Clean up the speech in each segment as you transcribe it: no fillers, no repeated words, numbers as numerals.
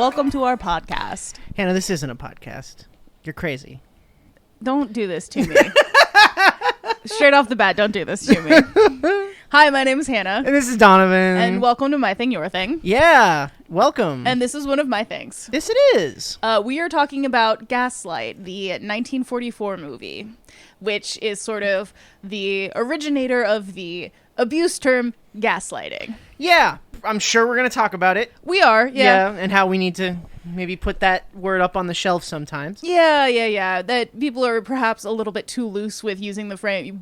welcome to our podcast. Hannah, this isn't a podcast. You're crazy. Don't do this to me. Straight off the bat, don't do this to me. Hi, my name is Hannah. And this is Donovan. And welcome to My Thing, Your Thing. Yeah, welcome. And this is one of my things. This it is. We are talking about Gaslight, the 1944 movie, which is sort of the originator of the abuse term gaslighting. Yeah, I'm sure we're going to talk about it. We are, yeah. And how we need to maybe put that word up on the shelf sometimes. Yeah. That people are perhaps a little bit too loose with using the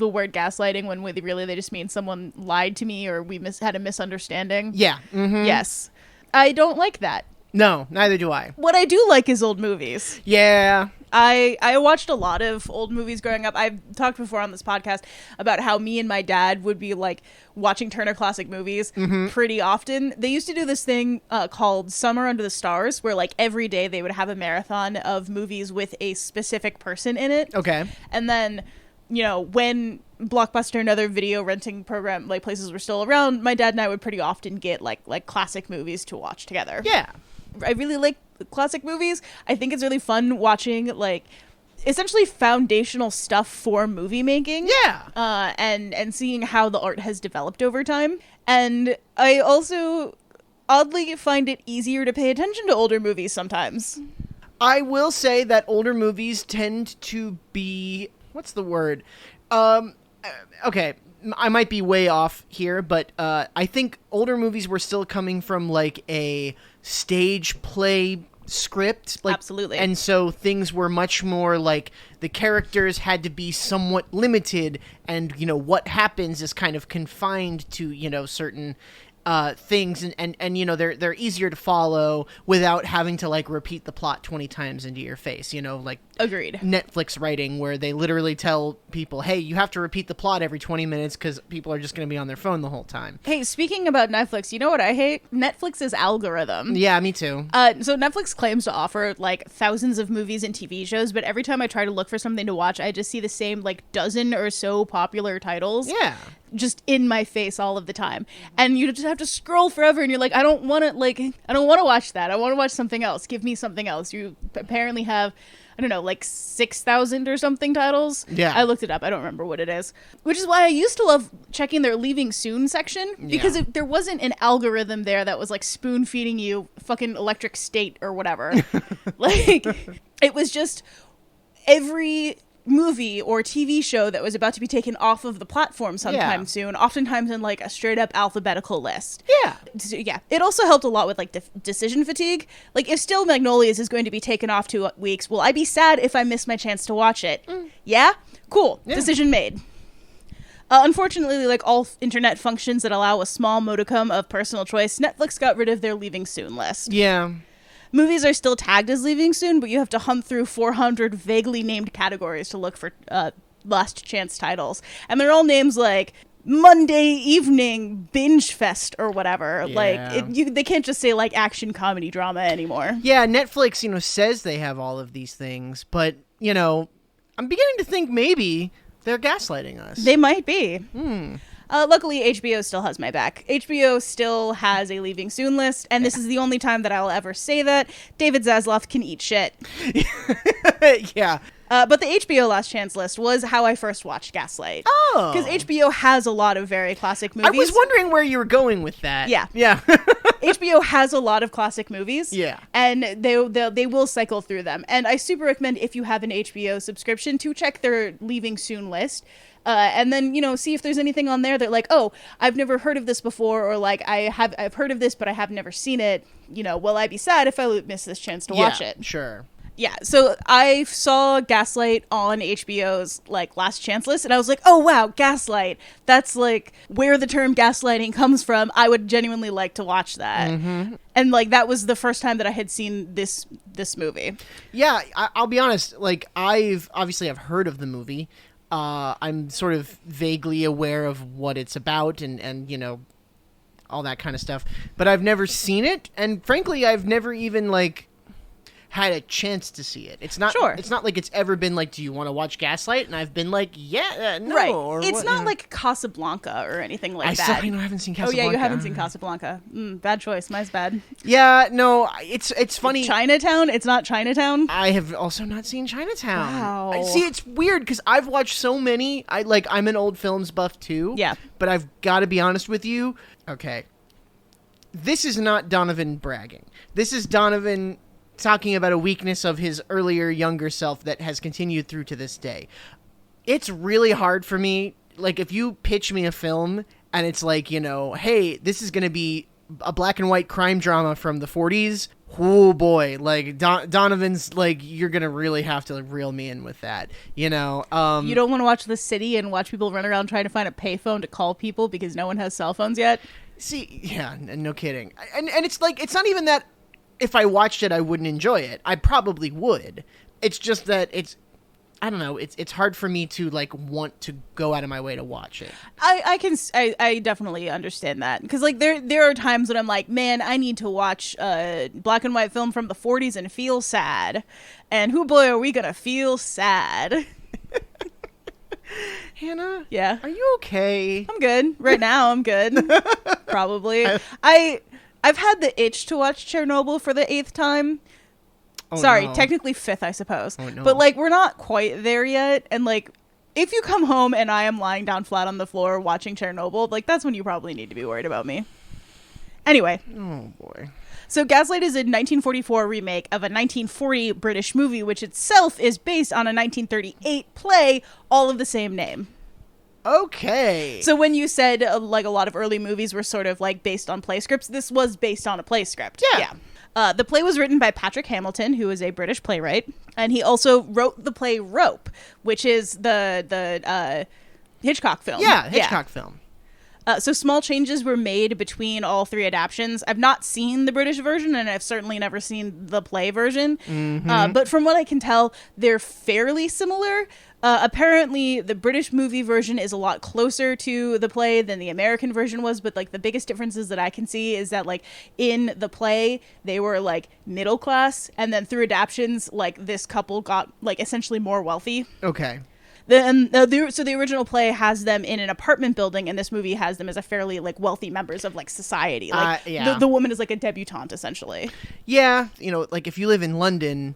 word gaslighting when really they just mean someone lied to me or we had a misunderstanding. Yeah. Mm-hmm. Yes. I don't like that. No, neither do I. What I do like is old movies. Yeah. I watched a lot of old movies growing up. I've talked before on this podcast about how me and my dad would be like watching Turner Classic Movies pretty often. They used to do this thing called Summer Under the Stars, where like every day they would have a marathon of movies with a specific person in it. Okay. And then, you know, when Blockbuster and other video renting program like places were still around, my dad and I would pretty often get like classic movies to watch together. Yeah. I really like classic movies. I think it's really fun watching like essentially foundational stuff for movie making. Yeah. And seeing how the art has developed over time. And I also oddly find it easier to pay attention to older movies sometimes. I will say that older movies tend to be, what's the word? Okay, I might be way off here, but I think older movies were still coming from like a stage play script. Like, absolutely. And so things were much more like the characters had to be somewhat limited, and, you know, what happens is kind of confined to, you know, certain things, and you know, they're easier to follow without having to like repeat the plot 20 times into your face, you know, like agreed Netflix writing where they literally tell people, hey, you have to repeat the plot every 20 minutes because people are just going to be on their phone the whole time. Hey, speaking about Netflix, you know what I hate? Netflix's algorithm. Yeah, me too. So Netflix claims to offer like thousands of movies and TV shows, but every time I try to look for something to watch, I just see the same like dozen or so popular titles. Yeah. Just in my face all of the time. And you just have to scroll forever and you're like, I don't want to watch that. I want to watch something else. Give me something else. You apparently have, I don't know, like 6,000 or something titles. Yeah. I looked it up. I don't remember what it is. Which is why I used to love checking their leaving soon section, because there wasn't an algorithm there that was like spoon feeding you fucking Electric State or whatever. Like, it was just every movie or TV show that was about to be taken off of the platform sometime soon, oftentimes in like a straight up alphabetical list. Yeah. So, yeah. It also helped a lot with like decision fatigue. Like, if Still Magnolias is going to be taken off 2 weeks, will I be sad if I miss my chance to watch it? Yeah? Cool. Yeah. Decision made. Unfortunately, like all internet functions that allow a small modicum of personal choice, Netflix got rid of their leaving soon list. Yeah. Movies are still tagged as leaving soon, but you have to hunt through 400 vaguely named categories to look for last chance titles. And they're all names like Monday Evening Binge Fest or whatever. Yeah. Like, they can't just say like action, comedy, drama anymore. Yeah, Netflix, you know, says they have all of these things, but, you know, I'm beginning to think maybe they're gaslighting us. They might be. Luckily, HBO still has my back. HBO still has a leaving soon list, and this is the only time that I'll ever say that. David Zaslav can eat shit. Yeah. But the HBO Last Chance list was how I first watched Gaslight. Oh. Because HBO has a lot of very classic movies. I was wondering where you were going with that. Yeah. Yeah. HBO has a lot of classic movies. Yeah. And they will cycle through them. And I super recommend, if you have an HBO subscription, to check their leaving soon list. And then, you know, see if there's anything on there that like, oh, I've never heard of this before, or like I've heard of this, but I have never seen it. You know, will I be sad if I miss this chance to watch it? Sure. Yeah, so I saw Gaslight on HBO's like Last Chance list, and I was like, oh wow, Gaslight. That's like where the term gaslighting comes from. I would genuinely like to watch that. And like that was the first time that I had seen this movie. Yeah, I'll be honest, like I've heard of the movie. I'm sort of vaguely aware of what it's about and you know, all that kind of stuff, but I've never seen it, and frankly I've never even like had a chance to see it. It's not. Sure. It's not like it's ever been like, do you want to watch Gaslight? And I've been like, yeah, no. Right. Or It's what, not like Casablanca or anything like I that. still haven't seen Oh Casablanca. yeah, you haven't seen Casablanca. Bad choice. Mine's bad. Yeah, no, it's funny. Chinatown? It's not Chinatown? I have also not seen Chinatown. Wow. See, it's weird because I've watched so many. I'm an old films buff too. Yeah. But I've got to be honest with you. Okay. This is not Donovan bragging. This is Donovan talking about a weakness of his earlier, younger self that has continued through to this day. It's really hard for me. Like, if you pitch me a film and it's like, hey, this is going to be a black and white crime drama from the 40s. Oh boy, like Donovan's like, you're gonna really have to reel me in with that, You don't want to watch The City and watch people run around trying to find a payphone to call people because no one has cell phones yet. See, yeah, no kidding. And it's like, it's not even that if I watched it I wouldn't enjoy it. I probably would. It's just that I don't know. It's hard for me to like want to go out of my way to watch it. I definitely understand that because like there are times when I'm like, man, I need to watch a black and white film from the 40s and feel sad, and who boy are we gonna feel sad? Hannah, yeah, are you okay? I'm good right now. I'm good. Probably. I've had the itch to watch Chernobyl for the 8th time. Oh, Sorry, no. Technically 5th, I suppose. Oh, no. But, like, we're not quite there yet. And, like, if you come home and I am lying down flat on the floor watching Chernobyl, like, that's when you probably need to be worried about me. Anyway. Oh, boy. So Gaslight is a 1944 remake of a 1940 British movie, which itself is based on a 1938 play, all of the same name. Okay. So when you said, like, a lot of early movies were sort of, like, based on play scripts, this was based on a play script. Yeah. The play was written by Patrick Hamilton, who is a British playwright, and he also wrote the play Rope, which is the Hitchcock film. Yeah, Hitchcock film. So small changes were made between all 3 adaptions. I've not seen the British version, and I've certainly never seen the play version. Mm-hmm. But from what I can tell, they're fairly similar. Apparently, the British movie version is a lot closer to the play than the American version was. But like the biggest differences that I can see is that like in the play, they were like middle class, and then through adaptions, like this couple got like essentially more wealthy. Okay. So the original play has them in an apartment building, and this movie has them as a fairly like wealthy members of like society. Like yeah. the woman is like a debutante essentially. Yeah, like if you live in London,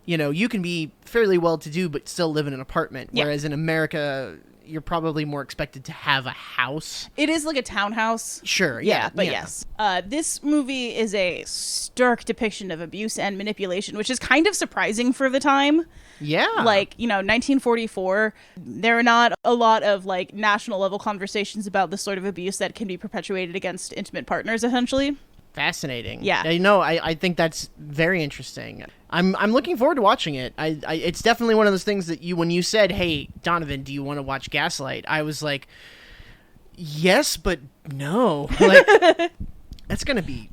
you can be fairly well-to-do but still live in an apartment. Yeah. Whereas in America, you're probably more expected to have a house. It is like a townhouse. Sure, Yeah, but yeah. yes. This movie is a stark depiction of abuse and manipulation, which is kind of surprising for the time. Yeah. Like, 1944, there are not a lot of, like, national level conversations about the sort of abuse that can be perpetuated against intimate partners, essentially. Fascinating. Yeah. I think that's very interesting. I'm looking forward to watching it. It's definitely one of those things that when you said, hey, Donovan, do you want to watch Gaslight? I was like, yes, but no. Like, that's gonna be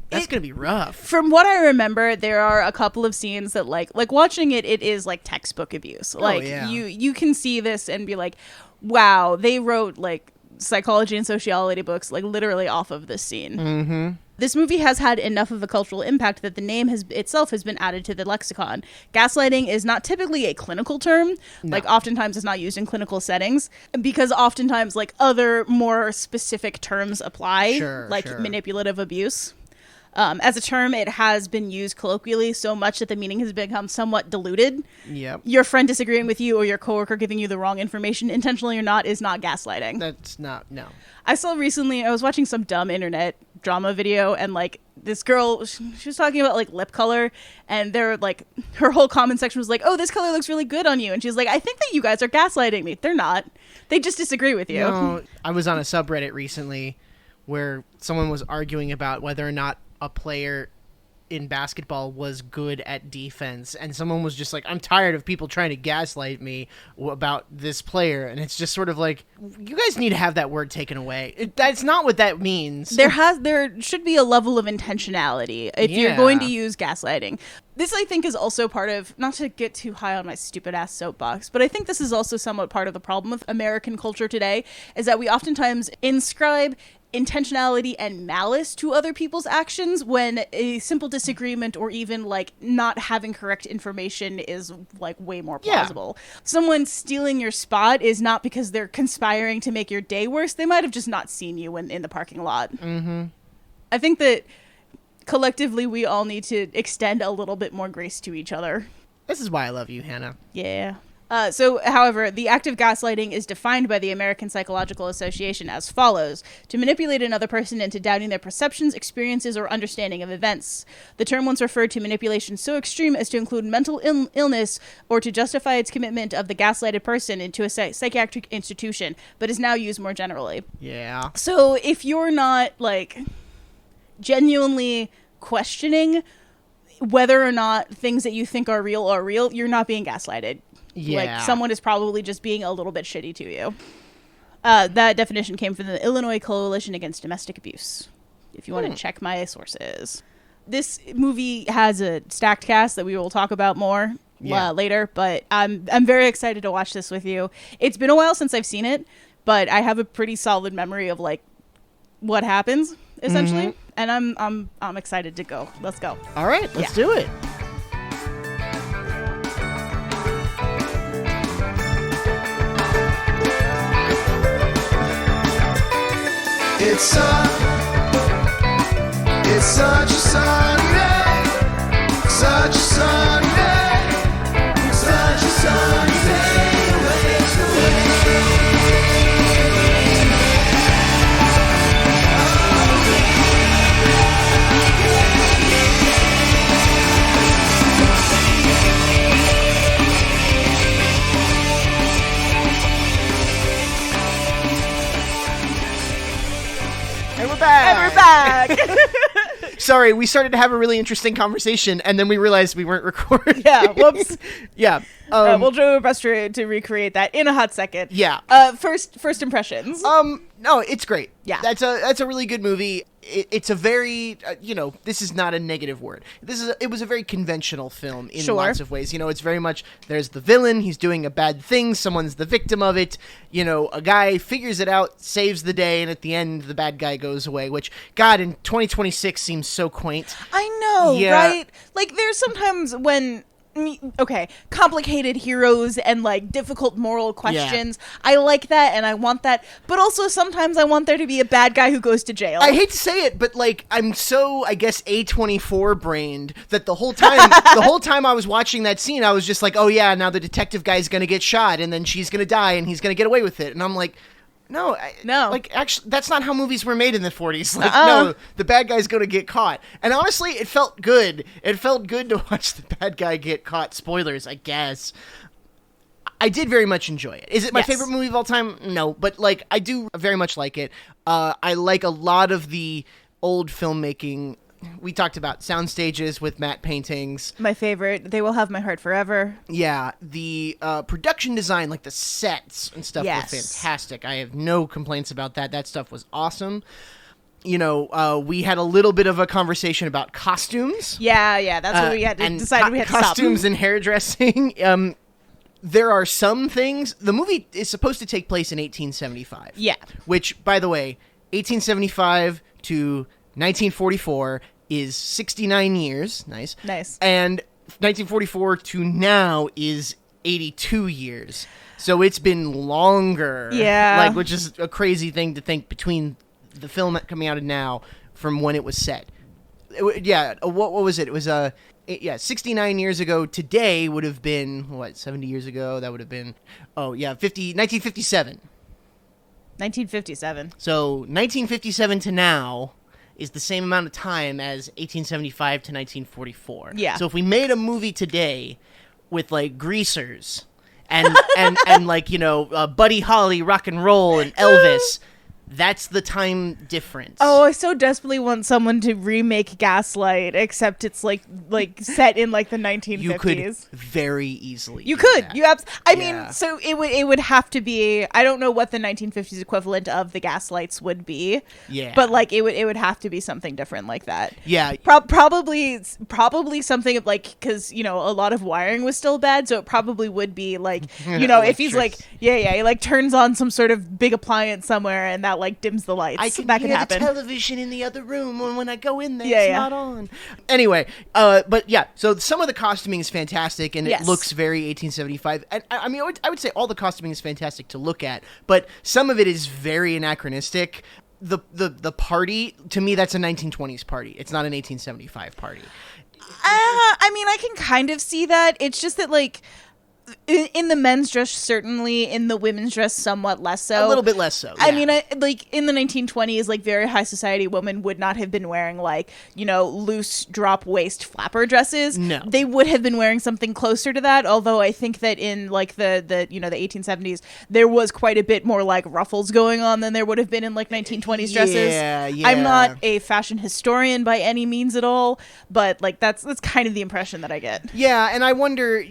rough. From what I remember, there are a couple of scenes that like watching it is like textbook abuse. Like yeah. you can see this and be like, wow, they wrote like psychology and sociology books like literally off of this scene. Mm-hmm. This movie has had enough of a cultural impact that the name itself has been added to the lexicon. Gaslighting is not typically a clinical term. No. Like, oftentimes it's not used in clinical settings because oftentimes, like, other more specific terms apply, Sure. manipulative abuse. As a term, it has been used colloquially so much that the meaning has become somewhat diluted. Yep. Your friend disagreeing with you or your coworker giving you the wrong information, intentionally or not, is not gaslighting. That's not, no. I saw recently, I was watching some dumb internet drama video, and like this girl, she was talking about like lip color, and they're like, her whole comment section was like, oh, this color looks really good on you, and she's like, I think that you guys are gaslighting me. They're not. They just disagree with you. No, I was on a subreddit recently where someone was arguing about whether or not a player in basketball was good at defense, and someone was just like, I'm tired of people trying to gaslight me about this player, and it's just sort of like, you guys need to have that word taken away. That's not what that means. There should be a level of intentionality if you're going to use gaslighting. This, I think, is also part of, not to get too high on my stupid ass soapbox, but I think this is also somewhat part of the problem with American culture today, is that we oftentimes inscribe intentionality and malice to other people's actions when a simple disagreement or even like not having correct information is like way more plausible. Someone stealing your spot is not because they're conspiring to make your day worse. They might have just not seen you in the parking lot. I think that collectively we all need to extend a little bit more grace to each other. This is why I love you, Hannah. Yeah. However, the act of gaslighting is defined by the American Psychological Association as follows: to manipulate another person into doubting their perceptions, experiences, or understanding of events. The term once referred to manipulation so extreme as to include mental illness or to justify its commitment of the gaslighted person into a psychiatric institution, but is now used more generally. Yeah. So if you're not, like, genuinely questioning whether or not things that you think are real, you're not being gaslighted. Yeah. Like, someone is probably just being a little bit shitty to you. That definition came from the Illinois Coalition Against Domestic Abuse, if you want to check my sources. This movie has a stacked cast that we will talk about more later, but I'm very excited to watch this with you. It's been a while since I've seen it, but I have a pretty solid memory of, like, what happens, essentially. And I'm excited to go. Let's go. All right, let's do it. It's such a sunny day, such a sunny day, such a sunny day, away And we're back. And we're back. Sorry, we started to have a really interesting conversation, and then we realized we weren't recording. Yeah, whoops. Yeah. We'll do our best to recreate that in a hot second. Yeah. First impressions. No, it's great. Yeah. That's a really good movie. It's a very, this is not a negative word. It was a very conventional film in lots of ways. It's very much, there's the villain, he's doing a bad thing, someone's the victim of it, a guy figures it out, saves the day, and at the end, the bad guy goes away, which, God, in 2026 seems so quaint. I know, Yeah. right? Like, there's sometimes when... Okay, complicated heroes and, like, difficult moral questions. I like that and I want that, but also sometimes I want there to be a bad guy who goes to jail. I hate to say it, but, like, I'm so, I guess, A24 brained that the whole time I was watching that scene, I was just like, oh yeah, now the detective guy's gonna get shot and then she's gonna die and he's gonna get away with it. And I'm like, no. Like, actually, that's not how movies were made in the 40s. Like, no, the bad guy's going to get caught. And honestly, it felt good. It felt good to watch the bad guy get caught. Spoilers, I guess. I did very much enjoy it. Is it my favorite movie of all time? No, but, like, I do very much like it. I like a lot of the old filmmaking. We talked about sound stages with matte paintings. My favorite. They Will Have My Heart Forever. Yeah, the production design, like the sets and stuff, was fantastic. I have no complaints about that. That stuff was awesome. We had a little bit of a conversation about costumes. Yeah, that's what we had to decide. We had to stop. Costumes and hairdressing. There are some things. The movie is supposed to take place in 1875. Yeah. Which, by the way, 1875 to 1944 is 69 years. Nice. And 1944 to now is 82 years. So it's been longer. Yeah. Which is a crazy thing to think between the film coming out and now from when it was set. What was it? It was 69 years ago. Today would have been 70 years ago. That would have been 1957. 1957. So 1957 to now is the same amount of time as 1875 to 1944. Yeah. So if we made a movie today with, like, greasers and like, Buddy Holly, rock and roll, and Elvis, that's the time difference. Oh, I so desperately want someone to remake Gaslight, except it's like set in like the 1950s. You could very easily. You could. That. You I mean, so it would have to be. I don't know what the 1950s equivalent of the Gaslights would be. Yeah. But like it would have to be something different like that. Yeah. Probably something like, because a lot of wiring was still bad, so it probably would be like if he's like he like turns on some sort of big appliance somewhere and that that like dims the lights. I can that hear could happen. the television in the other room when I go in there. Yeah, it's yeah. not on. Anyway, but yeah, so some of the costuming is fantastic, and Yes. it looks very 1875. And I mean, I would say all the costuming is fantastic to look at, but some of it is very anachronistic. The party, to me, that's a 1920s party. It's not an 1875 party. I mean, I can kind of see that. It's just that, like, in the men's dress, certainly. In the women's dress, somewhat less so. A little bit less so. I yeah. mean, like, in the 1920s, like, very high society women would not have been wearing, like, you know, loose drop waist flapper dresses. No. They would have been wearing something closer to that, although I think that in, like, the you know, the 1870s, there was quite a bit more, like, ruffles going on than there would have been in, like, 1920s dresses. Yeah. I'm not a fashion historian by any means at all, but, like, that's kind of the impression that I get. Yeah, and I wonder,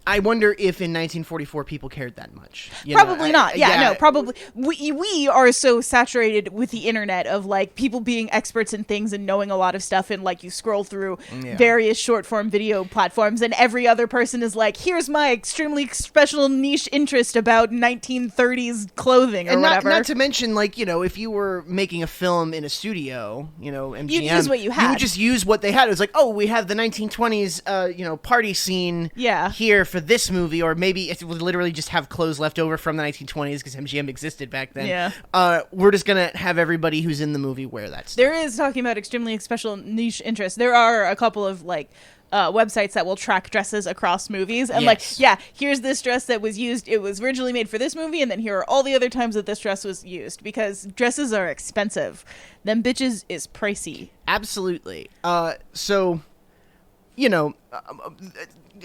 if in 1944 people cared that much. Probably not. Yeah, no, probably. We are so saturated with the internet of, like, people being experts in things and knowing a lot of stuff, and, like, you scroll through various short form video platforms, and every other person is like, here's my extremely special niche interest about 1930s clothing or and whatever. not to mention, like, if you were making a film in a studio, MGM, You'd use what you had. You would just use what they had. It was like, oh, we have the 1920s, party scene here for this movie, or maybe it would literally just have clothes left over from the 1920s because MGM existed back then. Yeah. We're just gonna have everybody who's in the movie wear that stuff. There is, talking about extremely special niche interest, there are a couple of, like, websites that will track dresses across movies, and like, here's this dress that was used, it was originally made for this movie, and then here are all the other times that this dress was used, because dresses are expensive. Them bitches is pricey. Absolutely. So,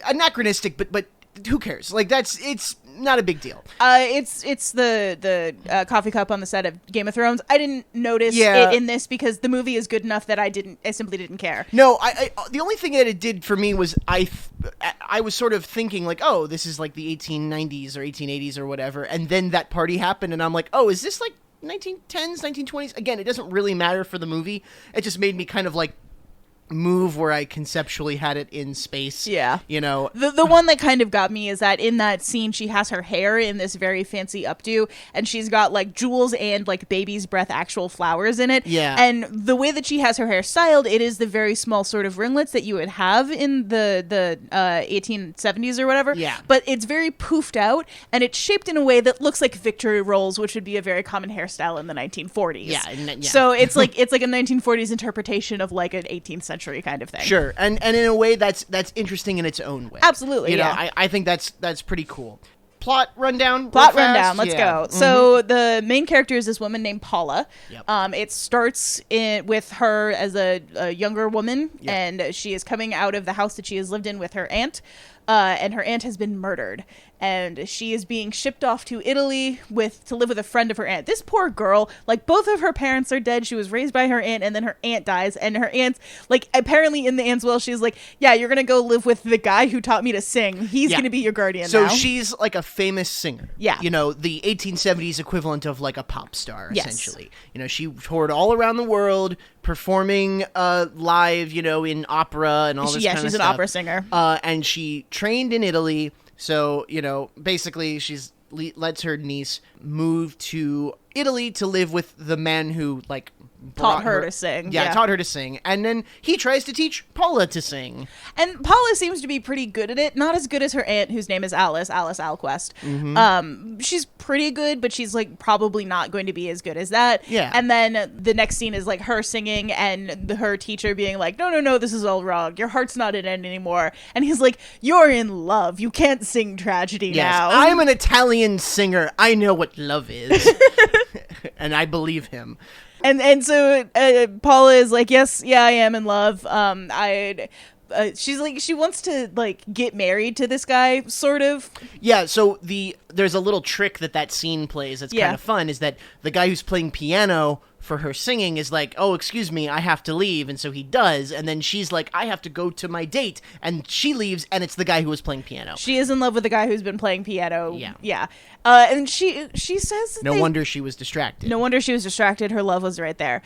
anachronistic, but who cares? Like, it's not a big deal. It's the coffee cup on the set of Game of Thrones. I didn't notice it in this because the movie is good enough that I simply didn't care. No, I the only thing that it did for me was I was sort of thinking, like, oh, this is like the 1890s or 1880s or whatever, and then that party happened, and I'm like, oh, is this like 1910s, 1920s? Again, it doesn't really matter for the movie. It just made me kind of like move where I conceptually had it in space. Yeah. The one that kind of got me is that in that scene she has her hair in this very fancy updo, and she's got like jewels and like baby's breath actual flowers in it. Yeah. And the way that she has her hair styled, it is the very small sort of ringlets that you would have in the 1870s or whatever. Yeah. But it's very poofed out, and it's shaped in a way that looks like Victory rolls, which would be a very common hairstyle in the 1940s. Yeah. So it's like a 1940s interpretation of like an 18th century kind of thing. Sure, and in a way that's interesting in its own way. Absolutely, I think that's pretty cool. Plot rundown. Let's go. Mm-hmm. So the main character is this woman named Paula. Yep. It starts with her as a younger woman, and she is coming out of the house that she has lived in with her aunt. And her aunt has been murdered, and she is being shipped off to Italy to live with a friend of her aunt. This poor girl, like, both of her parents are dead. She was raised by her aunt, and then her aunt dies, and her aunt's, like, apparently in the aunt's will, she's like, yeah, you're gonna go live with the guy who taught me to sing. He's gonna be your guardian now. So she's like a famous singer. Yeah. The 1870s equivalent of like a pop star, essentially. She toured all around the world, performing live, in opera and all this kind of stuff. Yeah, she's an opera singer. And she trained in Italy, so, basically she's lets her niece move to Italy to live with the man who, like, taught her to sing. Yeah, taught her to sing. And then he tries to teach Paula to sing. And Paula seems to be pretty good at it. Not as good as her aunt, whose name is Alice Alquest. Mm-hmm. She's pretty good, but she's, like, probably not going to be as good as that. Yeah. And then the next scene is, like, her singing and her teacher being like, no, this is all wrong. Your heart's not in it anymore. And he's like, you're in love. You can't sing tragedy now. I'm an Italian singer. I know what love is. And I believe him. And so Paula is like, yes, I am in love. She's like, she wants to, like, get married to this guy, sort of. Yeah, so there's a little trick that scene plays that's kind of fun, is that the guy who's playing piano for her singing is like, oh, excuse me, I have to leave, and so he does, and then she's like, I have to go to my date, and she leaves, and it's the guy who was playing piano. She is in love with the guy who's been playing piano. Yeah. And she says that No wonder she was distracted. No wonder she was distracted. Her love was right there.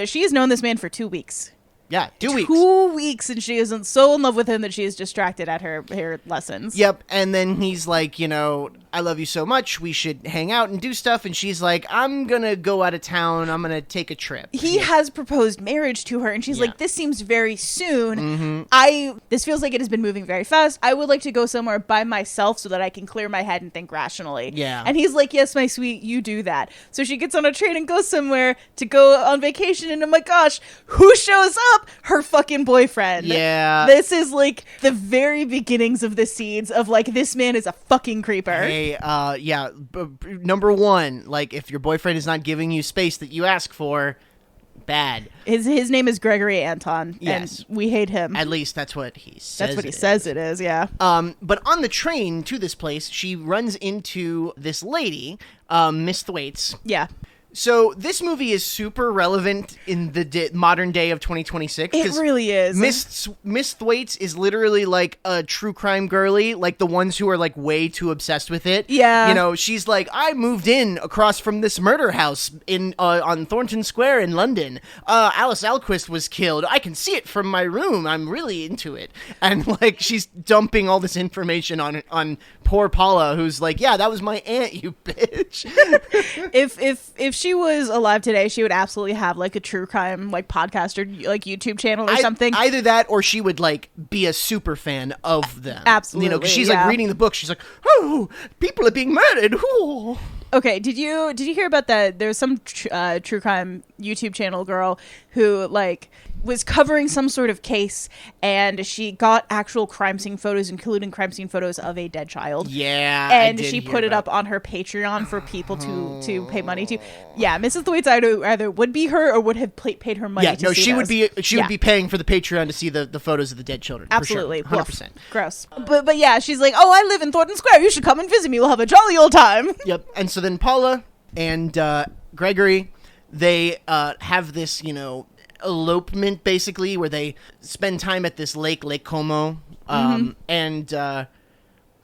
She has known this man for 2 weeks. Yeah, 2 weeks. 2 weeks, and she isn't so in love with him that she is distracted at her lessons. Yep, and then he's like, I love you so much, we should hang out and do stuff, and she's like, I'm gonna go out of town, I'm gonna take a trip. He has proposed marriage to her, and she's like, this seems very soon. This feels like it has been moving very fast. I would like to go somewhere by myself so that I can clear my head and think rationally. Yeah. And he's like, yes, my sweet, you do that. So she gets on a train and goes somewhere to go on vacation, and oh my gosh, who shows up? Her fucking boyfriend. Yeah. This is like the very beginnings of the seeds of like, this man is a fucking creeper. Hey, number one, like, if your boyfriend is not giving you space that you ask for, bad. His name is Gregory Anton. Yes. And we hate him. At least that's what he says. That's what he says it is, yeah. But on the train to this place, she runs into this lady, Miss Thwaites. Yeah. So this movie is super relevant in the modern day of 2026. It really is. Miss Thwaites is literally like a true crime girly, like the ones who are like way too obsessed with it. Yeah. She's like, I moved in across from this murder house in on Thornton Square in London. Alice Alquist was killed. I can see it from my room. I'm really into it. And like she's dumping all this information on poor Paula, who's like, yeah, that was my aunt, you bitch. If she was alive today, she would absolutely have like a true crime like podcast or like YouTube channel or something. Either that, or she would like be a super fan of them. Absolutely, because she's like reading the book. She's like, oh, people are being murdered. Ooh. Okay, did you hear about that? There's some true crime YouTube channel girl who like was covering some sort of case, and she got actual crime scene photos, including crime scene photos of a dead child. Yeah, and she put it up on her Patreon for people to pay money to. Yeah, Mrs. Thwaites either would be her or would have paid her money. Yeah, to no, see she those. would be paying for the Patreon to see the photos of the dead children. Absolutely, for sure. 100%. Gross. But yeah, she's like, oh, I live in Thornton Square. You should come and visit me. We'll have a jolly old time. Yep. And so then Paula and Gregory, they have this, elopement basically, where they spend time at this Lake Como, and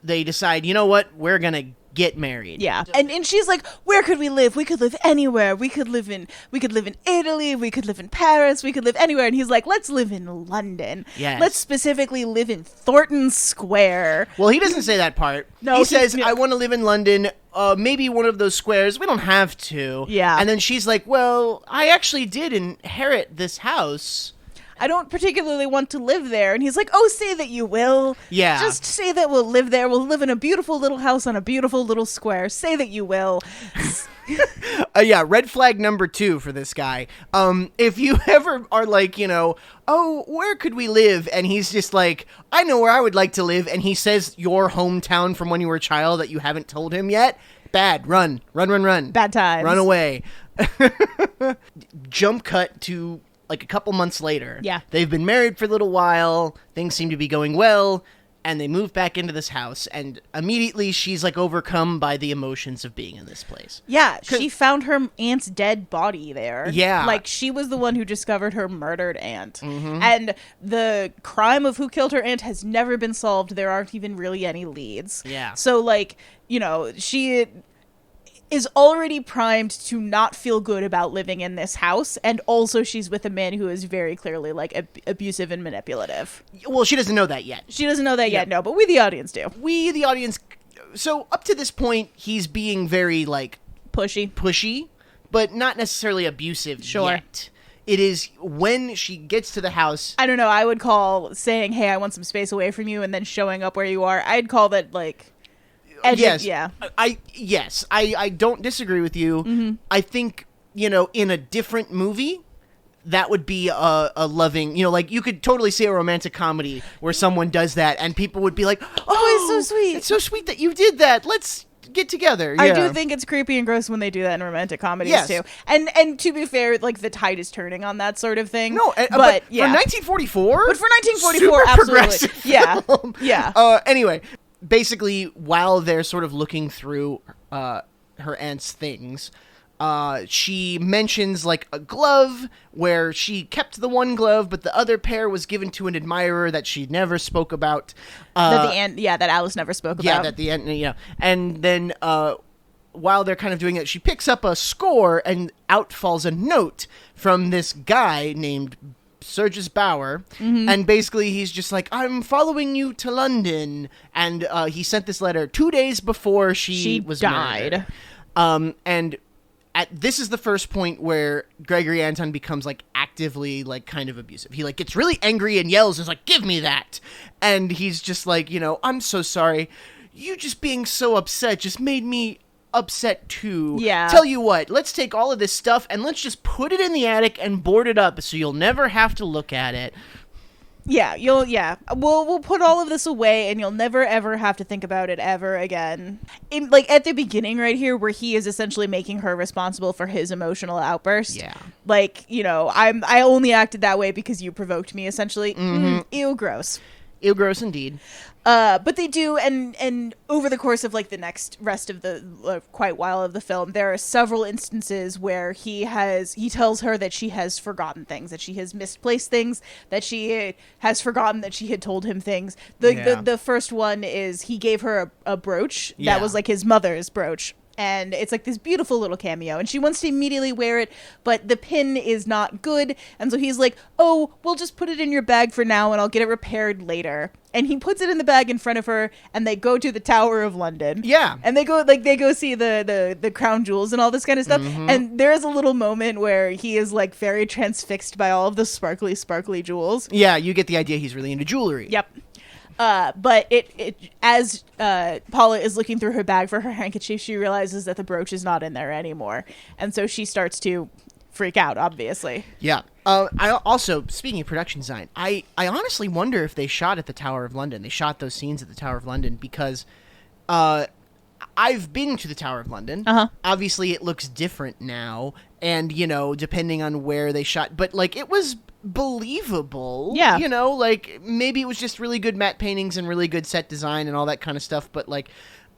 they decide, you know what, we're gonna get married. Yeah. And she's like, where could we live? We could live anywhere. We could live in Italy, we could live in Paris, we could live anywhere. And he's like, let's live in London. Yes. Let's specifically live in Thornton Square. Well, he doesn't say that part. No, he says, I want to live in London, maybe one of those squares. We don't have to. Yeah. And then she's like, well, I actually did inherit this house. I don't particularly want to live there. And he's like, oh, say that you will. Yeah. Just say that we'll live there. We'll live in a beautiful little house on a beautiful little square. Say that you will. Yeah, red flag number 2 for this guy. If you ever are like, oh, where could we live? And he's just like, I know where I would like to live. And he says your hometown from when you were a child that you haven't told him yet. Bad. Run. Bad times. Run away. Jump cut to like a couple months later. Yeah. They've been married for a little while. Things seem to be going well. And they move back into this house. And immediately she's like overcome by the emotions of being in this place. Yeah, she found her aunt's dead body there. Yeah. Like, she was the one who discovered her murdered aunt. And the crime of who killed her aunt has never been solved. There aren't even really any leads. Yeah. So, like, she is already primed to not feel good about living in this house, and also she's with a man who is very clearly like abusive and manipulative. Well, she doesn't know that yet. She doesn't know that yet, no, but we the audience do. We, the audience, so up to this point, he's being very like Pushy, but not necessarily abusive yet. It is when she gets to the house. I don't know, I would call saying, hey, I want some space away from you, and then showing up where you are, I'd call that like Yes. Yeah. I don't disagree with you. I think, in a different movie, that would be a loving, like you could totally see a romantic comedy where someone does that and people would be like, oh, it's so sweet. It's so sweet that you did that. Let's get together. Yeah. I do think it's creepy and gross when they do that in romantic comedies too. And to be fair, like the tide is turning on that sort of thing. No, but yeah. For 1944? But for 1944, super absolutely. Progressive film. Yeah. Anyway, basically, while they're sort of looking through her aunt's things, she mentions like a glove where she kept the one glove, but the other pair was given to an admirer that she never spoke about. That Alice never spoke about. Yeah, that the aunt, and then while they're kind of doing it, she picks up a score, and out falls a note from this guy named Surges Bauer, and basically he's just like, I'm following you to London, and he sent this letter 2 days before she was died. murdered. And this is the first point where Gregory Anton becomes like actively like kind of abusive. He like gets really angry and yells and is like, give me that. And he's just like, I'm so sorry. You just being so upset just made me upset too. Yeah. Tell you what, let's take all of this stuff and let's just put it in the attic and board it up so you'll never have to look at it. Yeah, we'll put all of this away and you'll never ever have to think about it ever again. Like at the beginning right here where he is essentially making her responsible for his emotional outburst. Yeah. Like, I only acted that way because you provoked me essentially. Ew, gross. Ew, gross indeed. But they do, and over the course of like the next rest of the quite while of the film, there are several instances where he tells her that she has forgotten things, that she has misplaced things, that she has forgotten that she had told him things. The first one is he gave her a brooch that was like his mother's brooch. And it's like this beautiful little cameo. And she wants to immediately wear it, but the pin is not good. And so he's like, oh, we'll just put it in your bag for now and I'll get it repaired later. And he puts it in the bag in front of her and they go to the Tower of London. Yeah. And they go see the crown jewels and all this kind of stuff. And there is a little moment where he is like very transfixed by all of the sparkly, sparkly jewels. Yeah, you get the idea he's really into jewelry. Yep. But as Paula is looking through her bag for her handkerchief, she realizes that the brooch is not in there anymore. And so she starts to freak out, obviously. Yeah. I also, speaking of production design, I honestly wonder if they shot at the Tower of London. They shot those scenes at the Tower of London because I've been to the Tower of London. Obviously, it looks different now. And, depending on where they shot. But, like, it was believable. Yeah. Like, maybe it was just really good matte paintings and really good set design and all that kind of stuff. But, like,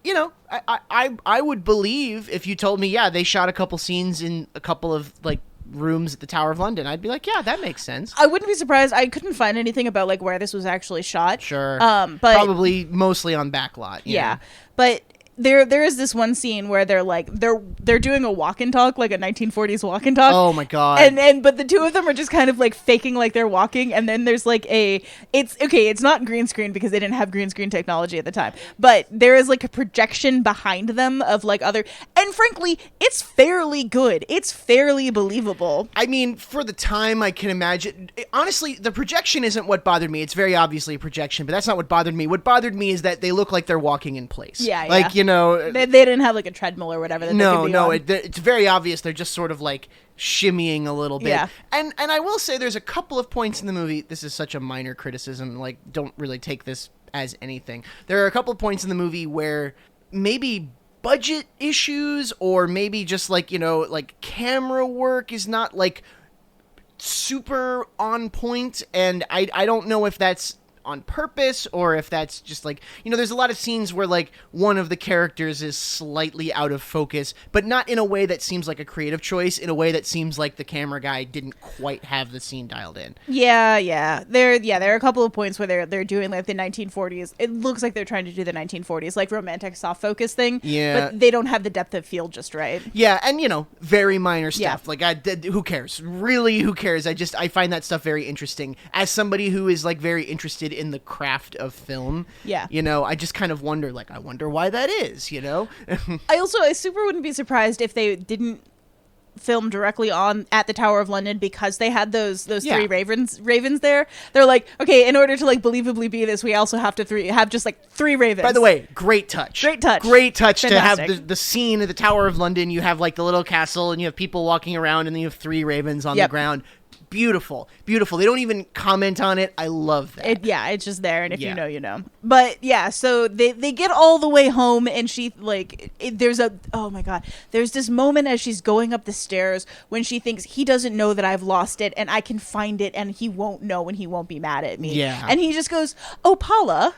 I would believe if you told me, yeah, they shot a couple scenes in a couple of, like, rooms at the Tower of London. I'd be like, yeah, that makes sense. I wouldn't be surprised. I couldn't find anything about, like, where this was actually shot. Sure. But probably mostly on backlot. Yeah. But there is this one scene where they're doing a walk and talk, like a 1940s walk and talk. Oh my god. But the two of them are just kind of like faking like they're walking, and then there's like it's not green screen because they didn't have green screen technology at the time, but there is like a projection behind them of like other, and frankly it's fairly good. It's fairly believable. I mean, for the time, I can imagine. Honestly, the projection isn't what bothered me. It's very obviously a projection, but that's not what bothered me. What bothered me is that they look like they're walking in place. Yeah, like, they didn't have like a treadmill or whatever. It's very obvious. They're just sort of like shimmying a little bit. Yeah. And I will say there's a couple of points in the movie. This is such a minor criticism. Like, don't really take this as anything. There are a couple of points in the movie where maybe budget issues or maybe just like, like camera work is not like super on point. And I don't know if that's on purpose or if that's just like, there's a lot of scenes where like one of the characters is slightly out of focus, but not in a way that seems like a creative choice, in a way that seems like the camera guy didn't quite have the scene dialed in. Yeah. There are a couple of points where they're doing like the 1940s. It looks like they're trying to do the 1940s like romantic soft focus thing. Yeah. But they don't have the depth of field just right. Yeah, and very minor stuff. Yeah. Like who cares? Really, who cares? I find that stuff very interesting as somebody who is like very interested in the craft of film. Yeah. I just kind of wonder, like, I wonder why that is, I super wouldn't be surprised if they didn't film directly at the Tower of London because they had those three ravens there. They're like, okay, in order to like believably be this, we also have to have just like three ravens. By the way, great touch Fantastic. to have the scene at the Tower of London. You have like the little castle and you have people walking around and then you have three ravens on the ground. Beautiful. They don't even comment on it. I love that. It's just there, and if you know, you know. But yeah, so they get all the way home, and she there's this moment as she's going up the stairs when she thinks he doesn't know that I've lost it, and I can find it, and he won't know, and he won't be mad at me. Yeah. And he just goes, "Oh, Paula,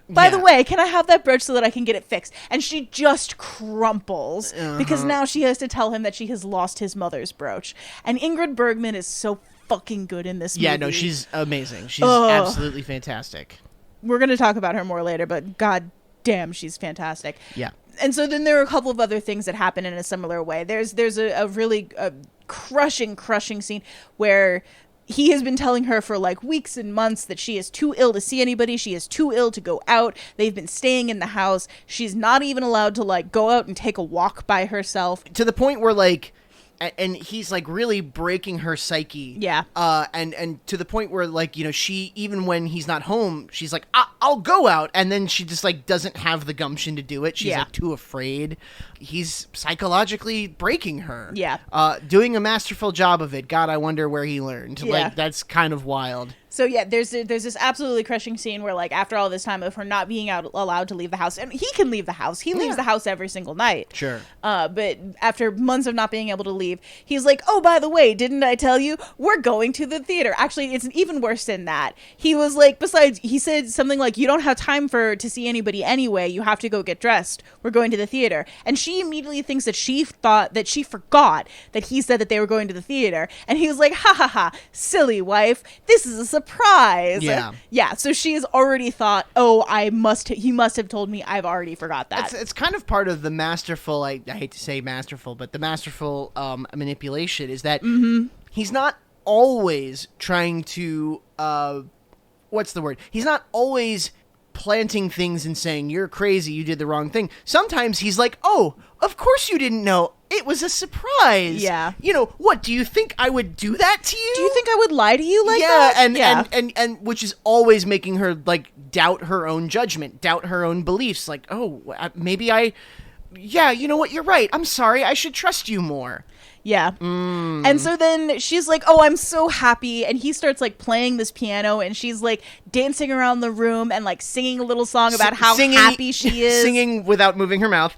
by the way, can I have that brooch so that I can get it fixed?" And she just crumples because now she has to tell him that she has lost his mother's brooch. And Ingrid Bergman is so fucking good in this movie. Yeah, no, she's amazing. She's absolutely fantastic. We're going to talk about her more later, but god damn, she's fantastic. Yeah. And so then there are a couple of other things that happen in a similar way. There's a really crushing scene where he has been telling her for like weeks and months that she is too ill to see anybody. She is too ill to go out. They've been staying in the house. She's not even allowed to like go out and take a walk by herself. To the point where like, and he's like really breaking her psyche. Yeah. And to the point where like, you know, she, even when he's not home, she's like, I'll go out. And then she just like doesn't have the gumption to do it. She's like too afraid. He's psychologically breaking her. Yeah. Doing a masterful job of it. God, I wonder where he learned. Yeah. Like, that's kind of wild. So yeah, there's this absolutely crushing scene where like after all this time of her not being allowed to leave the house, and he can leave the house. He leaves the house every single night. Sure. But after months of not being able to leave, he's like, "Oh, by the way, didn't I tell you we're going to the theater?" Actually, it's even worse than that. He was like, besides, he said something like, "You don't have time to see anybody anyway. You have to go get dressed. We're going to the theater." And she immediately thinks that she forgot that he said that they were going to the theater, and he was like, "Ha ha ha, silly wife. This is a surprise." Yeah. So she has already thought, "Oh, he must have told me. I've already forgot that." It's kind of part of the masterful, I hate to say masterful, but the masterful manipulation is that he's not always trying to, what's the word? He's not always planting things and saying, "You're crazy, you did the wrong thing." Sometimes he's like, "Oh, of course you didn't know. It was a surprise." Yeah. You know, what, do you think I would do that to you? Do you think I would lie to you like that? Yeah, and which is always making her, like, doubt her own judgment, doubt her own beliefs. Like, oh, maybe yeah, you know what, you're right. I'm sorry, I should trust you more. Yeah. And so then she's like, "Oh, I'm so happy." And he starts like playing this piano, and she's like dancing around the room and like singing a little song about how happy she is. Singing without moving her mouth.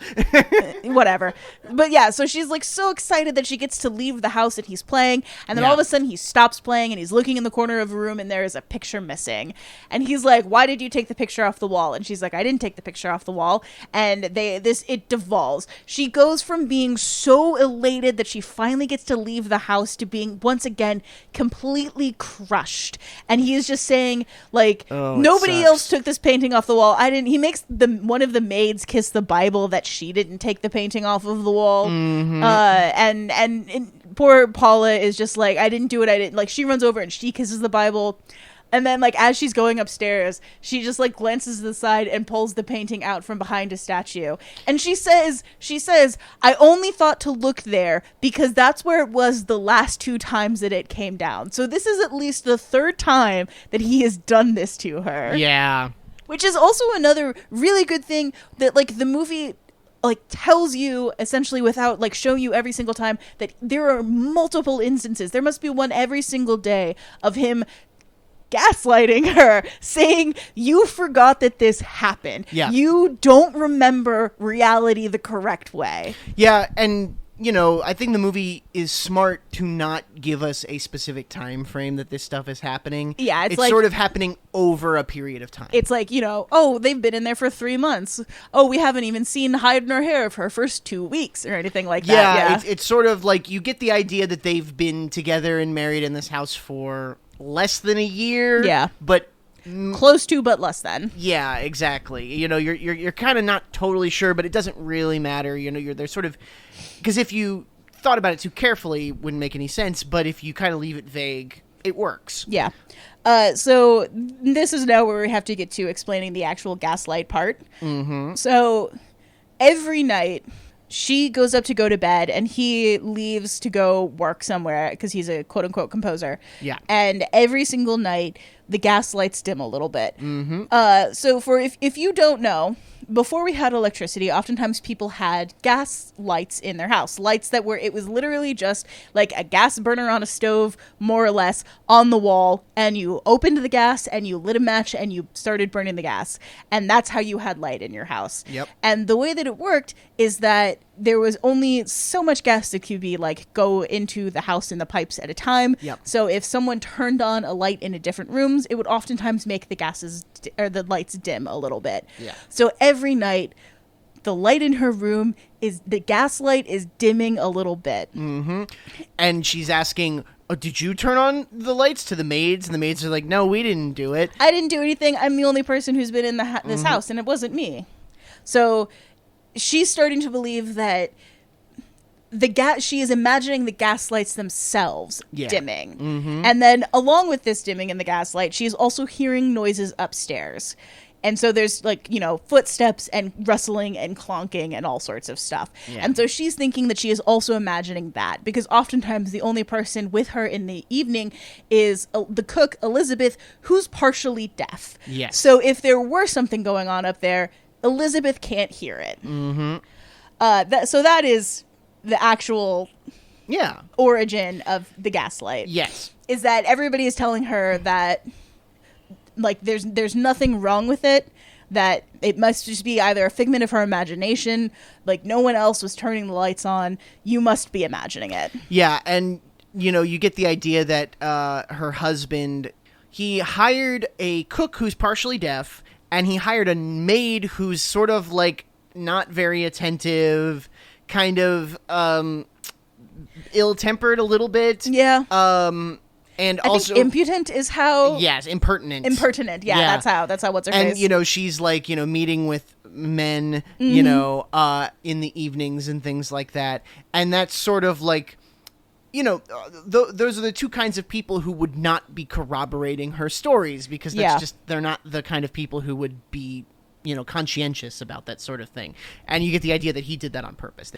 Whatever. But yeah, so she's like so excited that she gets to leave the house that he's playing. And then all of a sudden he stops playing and he's looking in the corner of a room and there is a picture missing. And he's like, "Why did you take the picture off the wall?" And she's like, "I didn't take the picture off the wall." And it devolves. She goes from being so elated that she finally gets to leave the house to being once again completely crushed. And he is just saying like, "Nobody else took this painting off the wall. I didn't." He makes one of the maids kiss the Bible that she didn't take the painting off of the wall. And poor Paula is just like, "I didn't do it. I didn't." Like, she runs over and she kisses the Bible. And then, like, as she's going upstairs, she just, like, glances to the side and pulls the painting out from behind a statue. And she says, "I only thought to look there because that's where it was the last 2 times that it came down." So this is at least the 3rd time that he has done this to her. Yeah. Which is also another really good thing that, like, the movie like tells you essentially without like showing you every single time that there are multiple instances. There must be one every single day of him gaslighting her, saying, "You forgot that this happened. Yeah. You don't remember reality the correct way." Yeah, and you know, I think the movie is smart to not give us a specific time frame that this stuff is happening. Yeah, it's like, like, sort of happening over a period of time. It's like, you know, "Oh, they've been in there for 3 months. Oh, we haven't even seen hide nor hair of her first 2 weeks," or anything like that. Yeah, it's sort of like you get the idea that they've been together and married in this house for less than a year. Yeah. But close to, but less than. Yeah, exactly. You know, you're kind of not totally sure, but it doesn't really matter. You know, they're sort of, because if you thought about it too carefully, it wouldn't make any sense. But if you kind of leave it vague, it works. Yeah. So this is now where we have to get to explaining the actual gaslight part. Mm-hmm. So every night she goes up to go to bed and he leaves to go work somewhere because he's a quote unquote composer. Yeah. And every single night the gas lights dim a little bit. Mm-hmm. So for if you don't know, before we had electricity, oftentimes people had gas lights in their house. Lights that it was literally just like a gas burner on a stove, more or less, on the wall. And you opened the gas and you lit a match and you started burning the gas. And that's how you had light in your house. Yep. And the way that it worked is that there was only so much gas that could be like go into the house in the pipes at a time. Yep. So if someone turned on a light in a different rooms, it would oftentimes make the gases or the lights dim a little bit. Yeah. So every night, the light in her room the gaslight is dimming a little bit. Mm-hmm. And she's asking, "Oh, did you turn on the lights?" to the maids, and the maids are like, "No, we didn't do it. I didn't do anything. I'm the only person who's been in this house, and it wasn't me." So she's starting to believe that she is imagining the gaslights themselves dimming. Mm-hmm. And then along with this dimming in the gaslight, she's also hearing noises upstairs. And so there's like, footsteps and rustling and clonking and all sorts of stuff. Yeah. And so she's thinking that she is also imagining that, because oftentimes the only person with her in the evening is the cook, Elizabeth, who's partially deaf. Yes. So if there were something going on up there, Elizabeth can't hear it. Mm-hmm. So that is the actual origin of the gaslight. Yes. Is that everybody is telling her that, like, there's nothing wrong with it, that it must just be either a figment of her imagination, like no one else was turning the lights on, you must be imagining it. Yeah, and, you get the idea that her husband, he hired a cook who's partially deaf, and he hired a maid who's sort of, like, not very attentive, kind of ill-tempered a little bit. Yeah. And I also think impotent is how. Yes, impertinent. Yeah. That's how what's her face. And she's like, meeting with men, in the evenings and things like that. And that's sort of like, those are the two kinds of people who would not be corroborating her stories, because they're not the kind of people who would be, conscientious about that sort of thing. And you get the idea that he did that on purpose.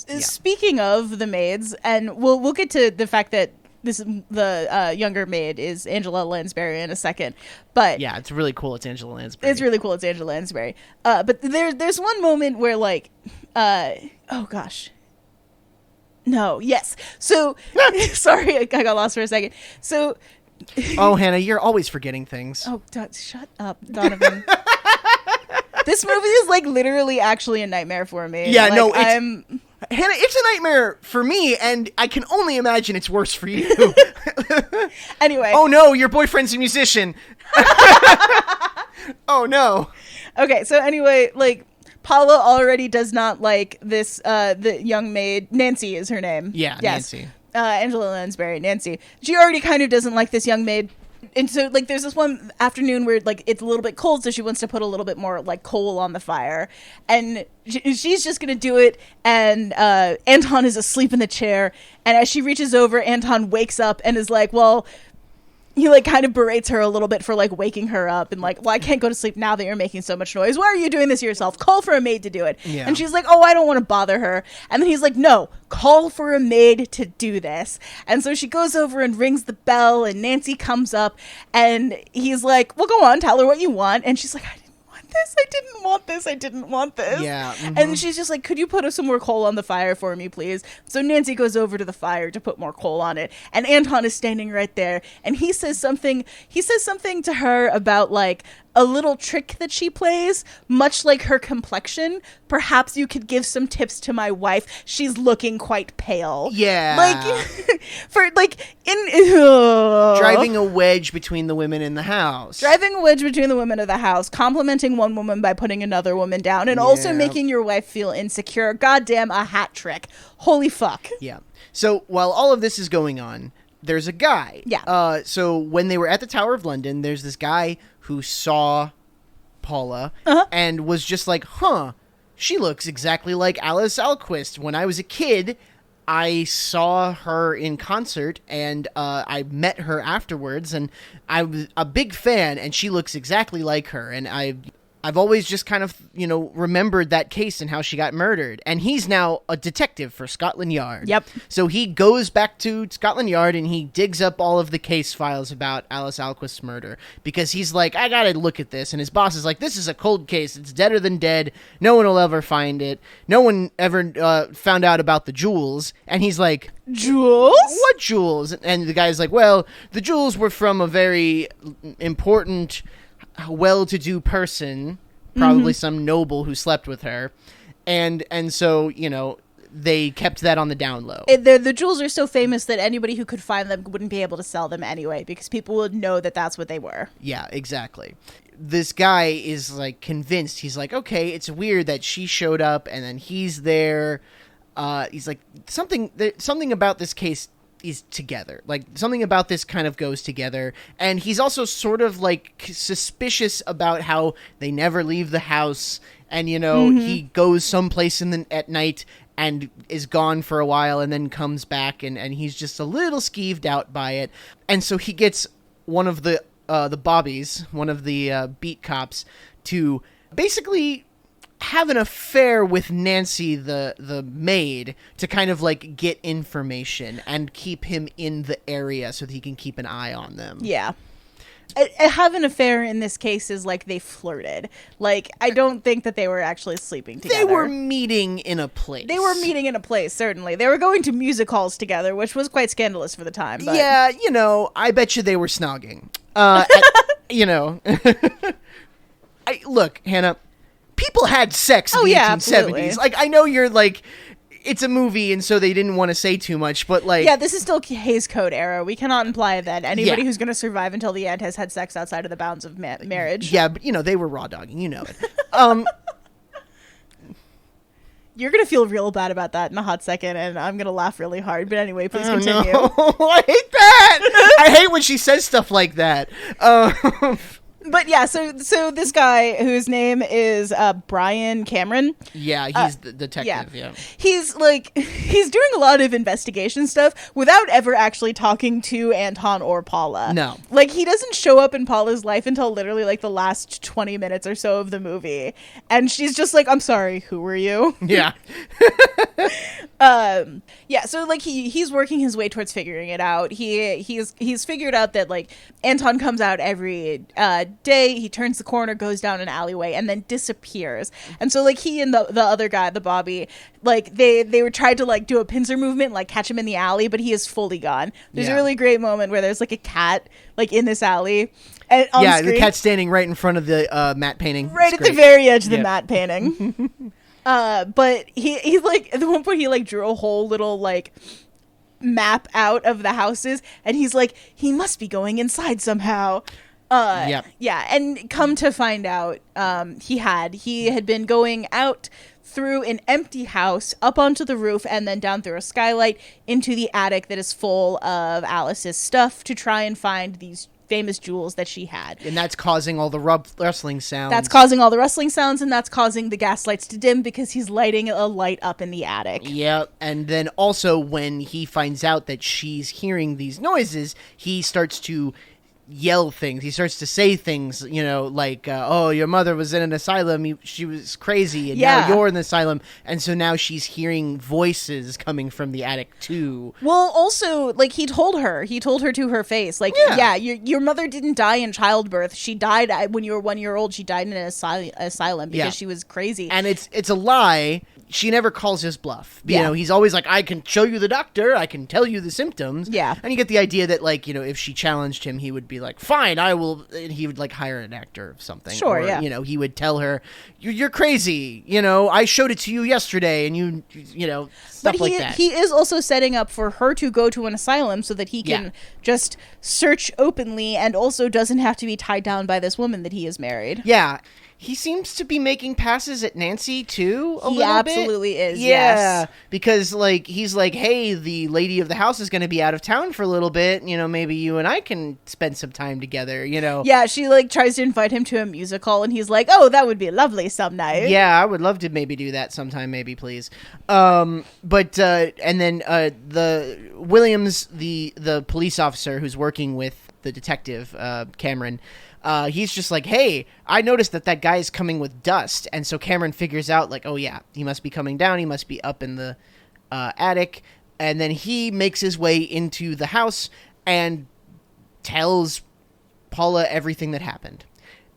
Yeah. Speaking of the maids, and we'll get to the fact that the younger maid is Angela Lansbury in a second, but yeah, it's really cool. It's Angela Lansbury. It's really cool. It's Angela Lansbury. But there's one moment where like, oh gosh, no, yes. So sorry, I got lost for a second. So, oh Hannah, you're always forgetting things. Oh, shut up, Donovan. This movie is like literally actually a nightmare for me. Yeah, like, no, Hannah, it's a nightmare for me, and I can only imagine it's worse for you. Anyway. Oh no, your boyfriend's a musician. Oh no. Okay, so anyway, like, Paula already does not like this, the young maid. Nancy is her name. Yeah, yes. Nancy. Angela Lansbury, Nancy. She already kind of doesn't like this young maid. And so, like, there's this one afternoon where, like, it's a little bit cold, so she wants to put a little bit more, like, coal on the fire. And she's just going to do it, and Anton is asleep in the chair. And as she reaches over, Anton wakes up and is like, well... He, like, kind of berates her a little bit for, like, waking her up and, like, well, I can't go to sleep now that you're making so much noise. Why are you doing this yourself? Call for a maid to do it. Yeah. And she's like, oh, I don't want to bother her. And then he's like, no, call for a maid to do this. And so she goes over and rings the bell, and Nancy comes up, and he's like, well, go on, tell her what you want. And she's like, I didn't want this. Yeah. Mm-hmm. And she's just like, could you put some more coal on the fire for me, please? So Nancy goes over to the fire to put more coal on it. And Anton is standing right there. And he says something to her about, like, a little trick that she plays, much like her complexion. Perhaps you could give some tips to my wife. She's looking quite pale. Yeah. Like, driving a wedge between the women in the house. Driving a wedge between the women of the house, complimenting one woman by putting another woman down, and also making your wife feel insecure. Goddamn, a hat trick. Holy fuck. Yeah. So while all of this is going on, there's a guy. Yeah. So when they were at the Tower of London, there's this guy who saw Paula and was just like, she looks exactly like Alice Alquist. When I was a kid, I saw her in concert, and I met her afterwards, and I was a big fan, and she looks exactly like her, and I've always just kind of, remembered that case and how she got murdered. And he's now a detective for Scotland Yard. Yep. So he goes back to Scotland Yard and he digs up all of the case files about Alice Alquist's murder, because he's like, I gotta look at this. And his boss is like, this is a cold case. It's deader than dead. No one will ever find it. No one ever found out about the jewels. And he's like, jewels? What jewels? And the guy's like, well, the jewels were from a very important... well-to-do person, probably some noble who slept with her, and so they kept that on the down low. The jewels are so famous that anybody who could find them wouldn't be able to sell them anyway, because people would know that that's what they were. Yeah, exactly. This guy is like convinced. He's like, okay, it's weird that she showed up and then he's there. He's like, something about this case is together. Like, something about this kind of goes together. And he's also sort of like suspicious about how they never leave the house, and he goes someplace at night and is gone for a while and then comes back, and he's just a little skeeved out by it. And so he gets one of the bobbies, one of the beat cops, to basically have an affair with Nancy, the maid, to kind of like get information and keep him in the area so that he can keep an eye on them. Yeah. Have an affair in this case is like they flirted. Like, I don't think that they were actually sleeping together. They were meeting in a place. Certainly. They were going to music halls together, which was quite scandalous for the time. But... yeah, I bet you they were snogging. Look, Hannah, people had sex in the 1870s. Absolutely. Like, I know you're like... it's a movie, and so they didn't want to say too much, but like... yeah, this is still Hays Code era. We cannot imply that anybody who's going to survive until the end has had sex outside of the bounds of marriage. Yeah, but, they were raw dogging, it. You're going to feel real bad about that in a hot second, and I'm going to laugh really hard. But anyway, please continue. No. I hate that! I hate when she says stuff like that. But yeah, so this guy whose name is Brian Cameron. Yeah, he's the detective. Yeah. He's doing a lot of investigation stuff without ever actually talking to Anton or Paula. No. Like, he doesn't show up in Paula's life until literally like the last 20 minutes or so of the movie. And she's just like, I'm sorry, who were you? Yeah. Yeah, so like he's working his way towards figuring it out. He's figured out that like Anton comes out every day, he turns the corner, goes down an alleyway, and then disappears. And so like he and the other guy, the Bobby, like they were tried to like do a pincer movement, like catch him in the alley, but he is fully gone. There's a really great moment where there's like a cat like in this alley. And on screen, the cat's standing right in front of the matte painting. Right at the very edge of the matte painting. But he like at one point he like drew a whole little like map out of the houses, and he's like, he must be going inside somehow. Yeah, and come to find out, he had been going out through an empty house up onto the roof and then down through a skylight into the attic that is full of Alice's stuff to try and find these famous jewels that she had. And that's causing all the rustling sounds. That's causing all the rustling sounds, and that's causing the gas lights to dim because he's lighting a light up in the attic. Yeah, and then also when he finds out that she's hearing these noises, he starts to yell things. He starts to say things, like, oh, your mother was in an asylum. She was crazy, and now you're in the asylum. And so now she's hearing voices coming from the attic, too. Well, also, like, he told her to her face, like, your mother didn't die in childbirth. She died when you were 1 year old. She died in an asylum because she was crazy. And it's a lie. She never calls his bluff. He's always like, I can show you the doctor. I can tell you the symptoms. Yeah. And you get the idea that, like, if she challenged him, he would be like, fine, I will. And he would, like, hire an actor or something. Sure, or, he would tell her, you're crazy. I showed it to you yesterday. And stuff like that. He is also setting up for her to go to an asylum so that he can just search openly and also doesn't have to be tied down by this woman that he has married. Yeah. He seems to be making passes at Nancy, too, a little bit. He absolutely is, yeah, yes. Because, like, he's like, hey, the lady of the house is going to be out of town for a little bit. Maybe you and I can spend some time together, Yeah, she, like, tries to invite him to a musical, and he's like, oh, that would be lovely some night. Yeah, I would love to maybe do that sometime, maybe, please. And then the Williams, the police officer who's working with the detective, Cameron, he's just like, hey, I noticed that guy is coming with dust. And so Cameron figures out, like, oh, yeah, he must be coming down. He must be up in the attic. And then he makes his way into the house and tells Paula everything that happened.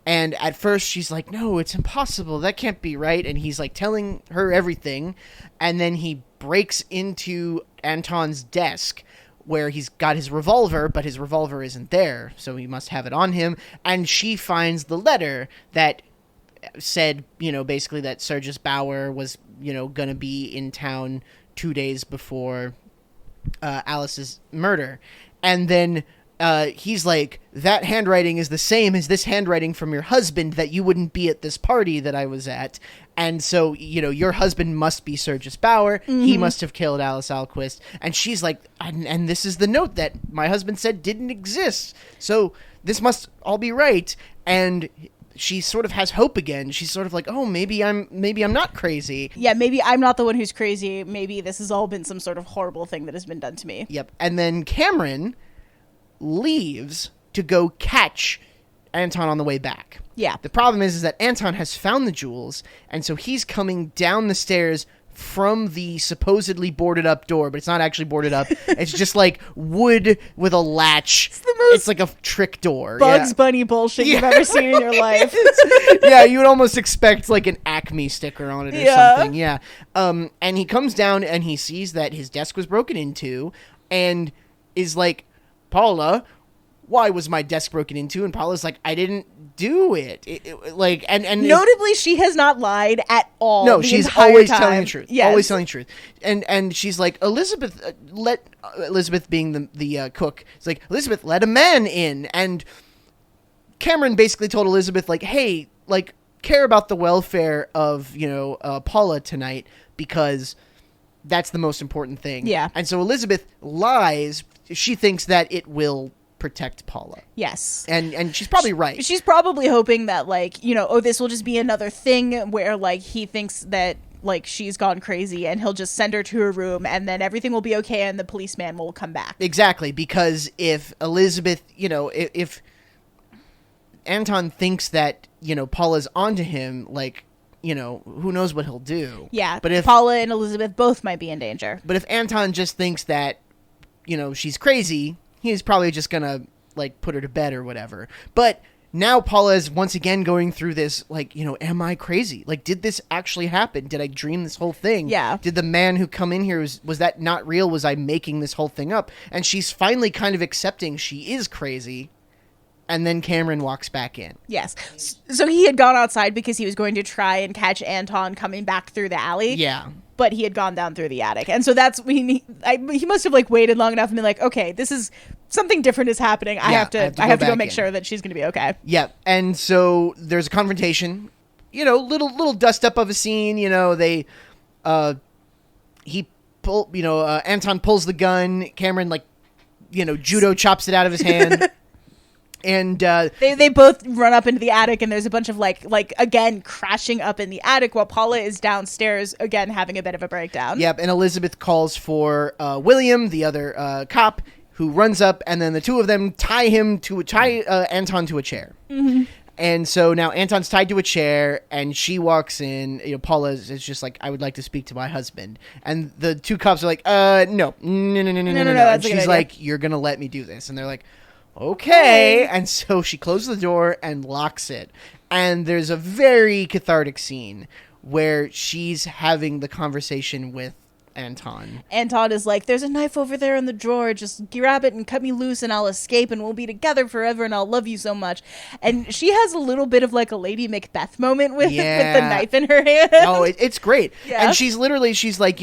And at first she's like, no, it's impossible. That can't be right. And he's like telling her everything. And then he breaks into Anton's desk where he's got his revolver, but his revolver isn't there, so he must have it on him. And she finds the letter that said, basically that Sergius Bauer was, going to be in town 2 days before Alice's murder. And then he's like, that handwriting is the same as this handwriting from your husband that you wouldn't be at this party that I was at. And so, your husband must be Sergius Bauer. Mm-hmm. He must have killed Alice Alquist. And she's like, and this is the note that my husband said didn't exist. So this must all be right. And she sort of has hope again. She's sort of like, oh, maybe I'm not crazy. Yeah, maybe I'm not the one who's crazy. Maybe this has all been some sort of horrible thing that has been done to me. Yep. And then Cameron leaves to go catch Anton on the way back. Yeah. The problem is that Anton has found the jewels, and so he's coming down the stairs from the supposedly boarded up door, but it's not actually boarded up. It's just like wood with a latch. It's like a trick door. Bugs Bunny bullshit you've ever seen in your life. Yeah, you would almost expect like an Acme sticker on it or something. Yeah. And he comes down and he sees that his desk was broken into and is like, Paula, why was my desk broken into? And Paula's like, I didn't do it. Like, and notably, she has not lied at all. No, the she's entire always time. telling the truth. Yes. Always telling the truth. And she's like, Elizabeth, Elizabeth being the cook, it's like, Elizabeth, let a man in. And Cameron basically told Elizabeth, like, hey, like, care about the welfare of, Paula tonight, because that's the most important thing. Yeah. And so Elizabeth lies. She thinks that it will protect Paula. Yes. And she's probably right. She's probably hoping that, like, this will just be another thing where, like, he thinks that, like, she's gone crazy and he'll just send her to her room and then everything will be okay and the policeman will come back. Exactly, because if Elizabeth, if Anton thinks that, Paula's onto him, like, who knows what he'll do. Yeah, but if Paula and Elizabeth both might be in danger. But if Anton just thinks that, she's crazy, he's probably just gonna, like, put her to bed or whatever. But now Paula is once again going through this, like, am I crazy? Like, did this actually happen? Did I dream this whole thing? Yeah. Did the man who come in here, was that not real? Was I making this whole thing up? And she's finally kind of accepting she is crazy. And then Cameron walks back in. Yes. So he had gone outside because he was going to try and catch Anton coming back through the alley. Yeah. But he had gone down through the attic. And so that's when he must have, like, waited long enough and been like, okay, this is something different is happening. I have to go make sure that she's going to be okay. Yeah. And so there's a confrontation, little dust up of a scene, Anton pulls the gun. Cameron, like, judo chops it out of his hand. And they both run up into the attic, and there's a bunch of like again crashing up in the attic while Paula is downstairs again having a bit of a breakdown. Yep, and Elizabeth calls for William, the other cop, who runs up, and then the two of them tie Anton to a chair. Mm-hmm. And so now Anton's tied to a chair, and she walks in. Paula is just like, I would like to speak to my husband. And the two cops are like, no. And she's like, you're gonna let me do this? And they're like, okay. And so she closes the door and locks it. And there's a very cathartic scene where she's having the conversation with Anton. Anton is like, there's a knife over there in the drawer. Just grab it and cut me loose and I'll escape and we'll be together forever and I'll love you so much. And she has a little bit of like a Lady Macbeth moment with the knife in her hand. Oh, it's great. Yeah. And she's like,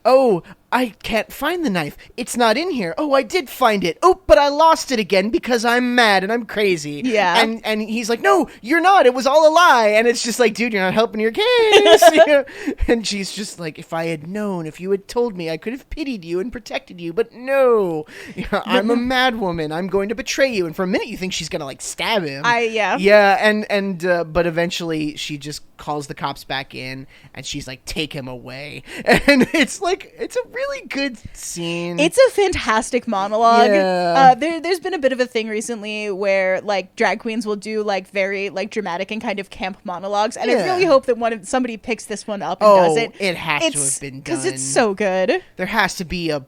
oh, I can't find the knife. It's not in here. Oh, I did find it. Oh, but I lost it again because I'm mad and I'm crazy. Yeah. And he's like, no, you're not. It was all a lie. And it's just like, dude, you're not helping your case. And she's just like, if I had known, if you had told me, I could have pitied you and protected you. But no, I'm a mad woman. I'm going to betray you. And for a minute, you think she's going to like stab him. Yeah. But eventually she just calls the cops back in and she's like, take him away. And it's like, it's a really good scene. It's a fantastic monologue. Yeah. There's been a bit of a thing recently where like drag queens will do like very like dramatic and kind of camp monologues, and I really hope that somebody picks this one up and does it. It has to have been done because it's so good. There has to be a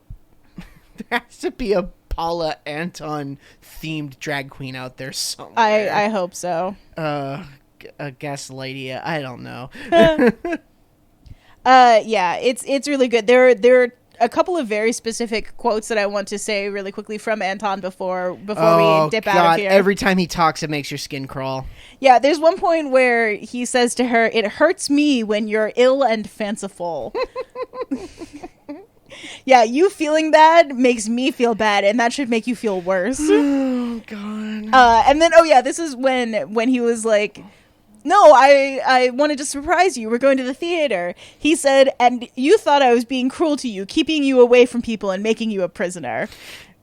Paula Anton themed drag queen out there somewhere. I hope so. A Gaslight, I don't know. Yeah, it's really good. There are a couple of very specific quotes that I want to say really quickly from Anton before we dip out of here. Every time he talks, it makes your skin crawl. Yeah, there's one point where he says to her, "It hurts me when you're ill and fanciful." Yeah, you feeling bad makes me feel bad, and that should make you feel worse. Oh God. And then this is when he was like, no, I wanted to surprise you. We're going to the theater. He said, and you thought I was being cruel to you, keeping you away from people and making you a prisoner.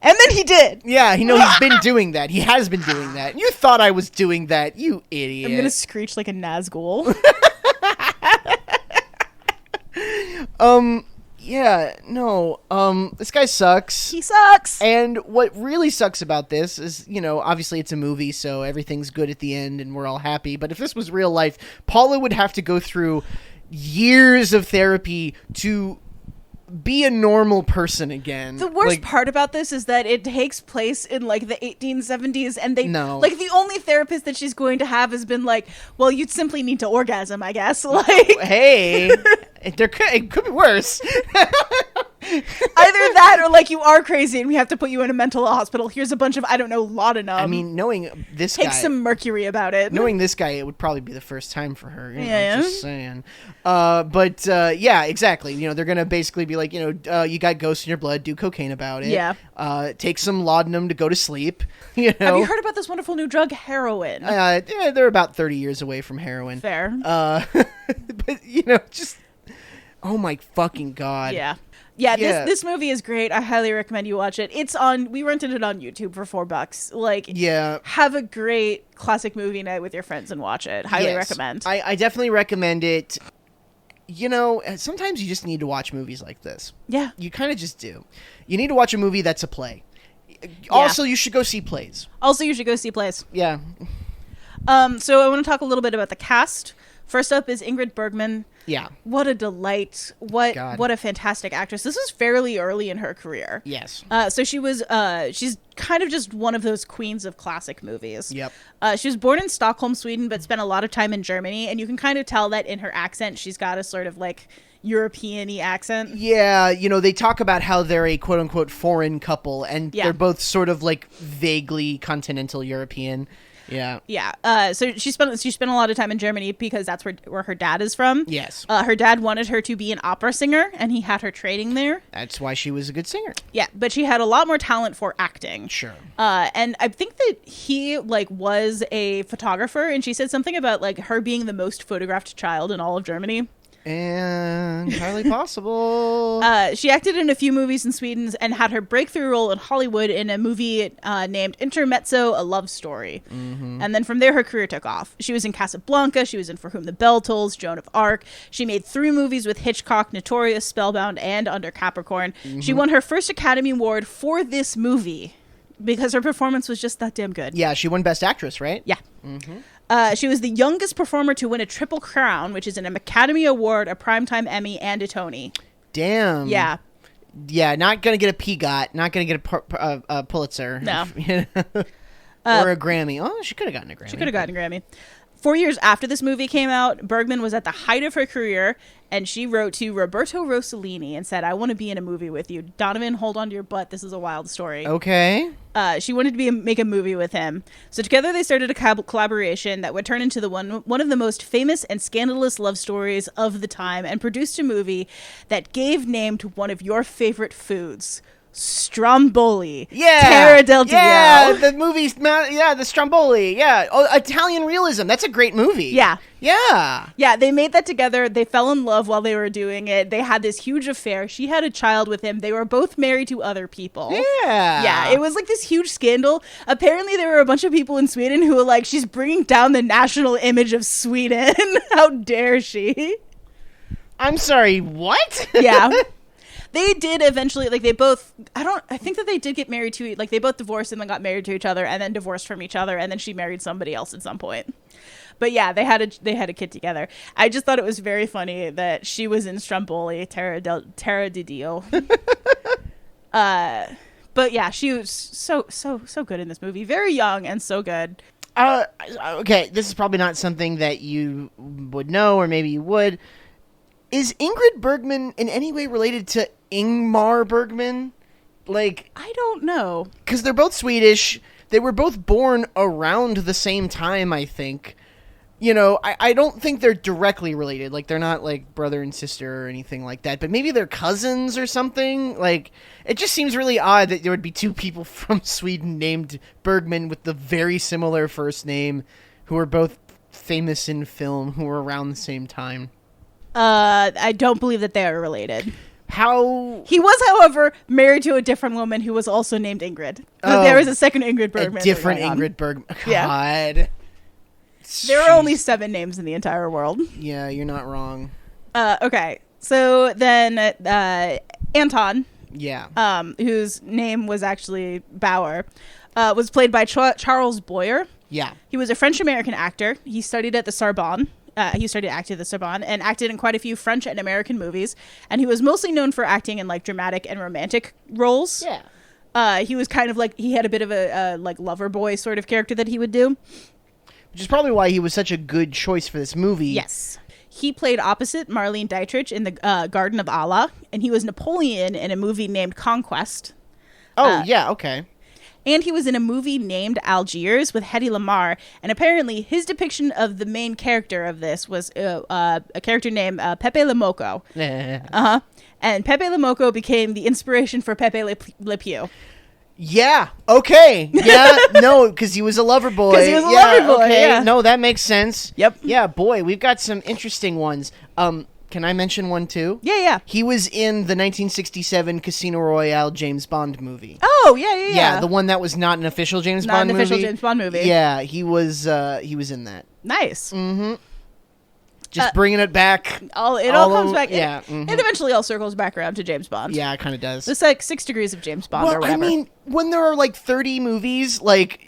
And then he did. Yeah, he's been doing that. He has been doing that. You thought I was doing that, you idiot. I'm going to screech like a Nazgul. Yeah, no, this guy sucks. He sucks. And what really sucks about this is, obviously it's a movie, so everything's good at the end and we're all happy. But if this was real life, Paula would have to go through years of therapy to be a normal person again. The worst part about this is that it takes place in like the 1870s, and like the only therapist that she's going to have has been like, well, you'd simply need to orgasm, I guess. Like, hey, it could be worse. Either that or like you are crazy and we have to put you in a mental hospital. Here's a bunch of, I don't know, laudanum. I mean, knowing this Take guy... some mercury about it. Knowing this guy, it would probably be the first time for her. Yeah. Just saying. Yeah, exactly. They're going to basically be like, you got ghosts in your blood, do cocaine about it. Yeah. Take some laudanum to go to sleep. Have you heard about this wonderful new drug, heroin? Yeah, they're about 30 years away from heroin. Fair. But, just... Oh my fucking God. Yeah. This movie is great. I highly recommend you watch it. We rented it on YouTube for $4. Like, yeah, have a great classic movie night with your friends and watch it. Highly recommend. I definitely recommend it. Sometimes you just need to watch movies like this. Yeah. You kind of just do. You need to watch a movie that's a play. Also, you should go see plays. Yeah. So I want to talk a little bit about the cast. First up is Ingrid Bergman. Yeah. What a delight. What a fantastic actress. This was fairly early in her career. Yes. So she's kind of just one of those queens of classic movies. Yep. She was born in Stockholm, Sweden, but spent a lot of time in Germany. And you can kind of tell that in her accent, she's got a sort of like European-y accent. Yeah, they talk about how they're a quote-unquote foreign couple, and they're both sort of like vaguely continental European. Yeah. Yeah. So she spent a lot of time in Germany because that's where her dad is from. Yes. Her dad wanted her to be an opera singer, and he had her training there. That's why she was a good singer. Yeah, but she had a lot more talent for acting. Sure. And I think that he was a photographer, and she said something about like her being the most photographed child in all of Germany. And entirely possible. She acted in a few movies in Sweden and had her breakthrough role in Hollywood in a movie named Intermezzo, A Love Story. Mm-hmm. And then from there, her career took off. She was in Casablanca. She was in For Whom the Bell Tolls, Joan of Arc. She made 3 movies with Hitchcock, Notorious, Spellbound, and Under Capricorn. Mm-hmm. She won her first Academy Award for this movie because her performance was just that damn good. Yeah, she won Best Actress, right? Yeah. Mm-hmm. She was the youngest performer to win a Triple Crown, which is an Academy Award, a Primetime Emmy, and a Tony. Damn. Yeah. Yeah, not going to get a PGOT, not going to get a Pulitzer. No. Or a Grammy. Oh, she could have gotten a Grammy. She could have gotten a Grammy. 4 years after this movie came out, Bergman was at the height of her career, and she wrote to Roberto Rossellini and said, I want to be in a movie with you. Donovan, hold on to your butt. This is a wild story. Okay. She wanted to make a movie with him. So together they started a collaboration that would turn into one of the most famous and scandalous love stories of the time, and produced a movie that gave name to one of your favorite foods, Stromboli. Yeah. Terra del Dio. Yeah, the movie's, the Stromboli. Yeah. Oh, Italian Realism. That's a great movie. Yeah. Yeah. Yeah, they made that together. They fell in love while they were doing it. They had this huge affair. She had a child with him. They were both married to other people. Yeah. Yeah, it was like this huge scandal. Apparently, there were a bunch of people in Sweden who were like, she's bringing down the national image of Sweden. How dare she? I'm sorry, what? Yeah. They did eventually, like, I think that they did get married to, like, they both divorced and then got married to each other and then divorced from each other, and then she married somebody else at some point. But yeah, they had a kid together. I just thought it was very funny that she was in Stromboli, Terra di Dio. But yeah, she was so good in this movie. Very young and so good. Okay, this is probably not something that you would know, or maybe you would. Is Ingrid Bergman in any way related to Ingmar Bergman? Like, I don't know. Because they're both Swedish. They were both born around the same time, I think. I don't think they're directly related. Like, they're not, like, brother and sister or anything like that. But maybe they're cousins or something. Like, it just seems really odd that there would be 2 people from Sweden named Bergman with the very similar first name who are both famous in film who were around the same time. I don't believe that they are related. How? He was, however, married to a different woman who was also named Ingrid. So there is a second Ingrid Bergman. A different Ingrid Bergman. God. Yeah. There are only 7 names in the entire world. Yeah, you're not wrong. Okay. So then Anton, whose name was actually Bauer, was played by Charles Boyer. Yeah. He was a French-American actor. He studied at the Sorbonne. He started acting at the Sorbonne and acted in quite a few French and American movies. And he was mostly known for acting in like dramatic and romantic roles. Yeah. He was kind of like, he had a bit of a like lover boy sort of character that he would do. Which is probably why he was such a good choice for this movie. Yes. He played opposite Marlene Dietrich in the Garden of Allah. And he was Napoleon in a movie named Conquest. Oh, yeah, okay. And he was in a movie named Algiers with Hedy Lamarr. And apparently his depiction of the main character of this was a character named Pepe Le Moco. And Pepe Le Moco became the inspiration for Pepe Le Pew. Yeah, okay. Yeah, no, because he was a lover boy. Because he was a lover boy, okay. yeah. No, that makes sense. Yep. Yeah, boy, we've got some interesting ones. Can I mention one, too? Yeah. He was in the 1967 Casino Royale James Bond movie. Oh, yeah. Yeah, the one that was not an official James Bond movie. Not an official James Bond movie. Yeah, he was in that. Nice. Mm-hmm. Just bringing it back. It all comes back. Yeah. It eventually all circles back around to James Bond. Yeah, it kind of does. It's like 6 degrees of James Bond or whatever. I mean, when there are like 30 movies, like,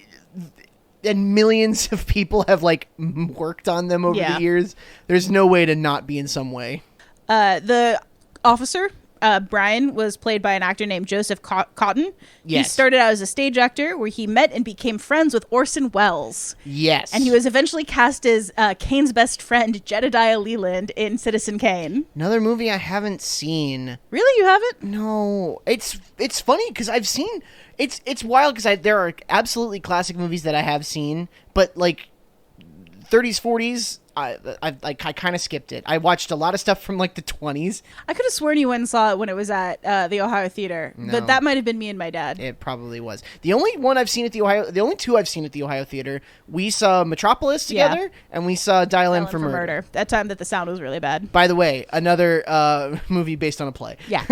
and millions of people have like worked on them over the years, there's no way to not be in some way. The officer, Brian, was played by an actor named Joseph Cotton. Yes. He started out as a stage actor where he met and became friends with Orson Welles. Yes. And he was eventually cast as Kane's best friend, Jedediah Leland, in Citizen Kane. Another movie I haven't seen. Really? You haven't? No. It's funny because I've seen... It's wild because there are absolutely classic movies that I have seen, but like 30s, 40s... I kind of skipped it. I watched a lot of stuff from like the 20s. I could have sworn you went and saw it when it was at the Ohio Theater, but that might have been me and my dad. It probably was. The only two I've seen at the Ohio Theater, we saw Metropolis together, and we saw Dial M for Murder. That time that the sound was really bad. By the way, another movie based on a play. Yeah.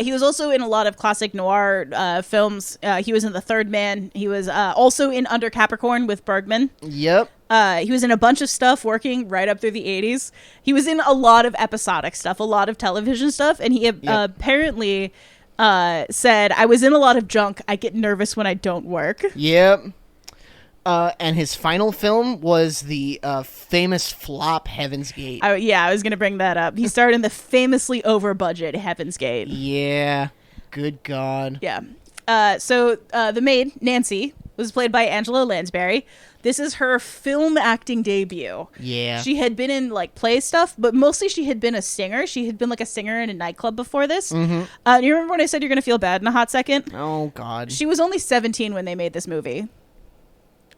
He was also in a lot of classic noir films. He was in The Third Man. He was also in Under Capricorn with Bergman. Yep. He was in a bunch of stuff working right up through the 80s. He was in a lot of episodic stuff, a lot of television stuff, and he apparently said, "I was in a lot of junk. I get nervous when I don't work." Yep. And his final film was the famous flop Heaven's Gate. I was going to bring that up. He starred in the famously over-budget Heaven's Gate. Yeah. Good God. Yeah. So the maid, Nancy, was played by Angela Lansbury. This is her film acting debut. Yeah. She had been in like play stuff, but mostly she had been a singer. She had been like a singer in a nightclub before this. Mm-hmm. You remember when I said you're going to feel bad in a hot second? Oh, God. She was only 17 when they made this movie.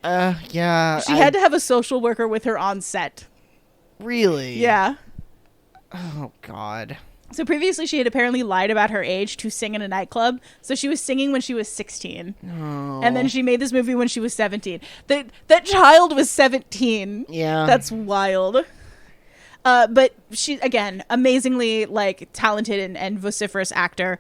Yeah. She had to have a social worker with her on set. Really? Yeah. Oh, God. So previously she had apparently lied about her age to sing in a nightclub. So she was singing when she was 16. Oh. And then she made this movie when she was 17. That child was 17. Yeah. That's wild. But she, again, amazingly like talented and vociferous actor.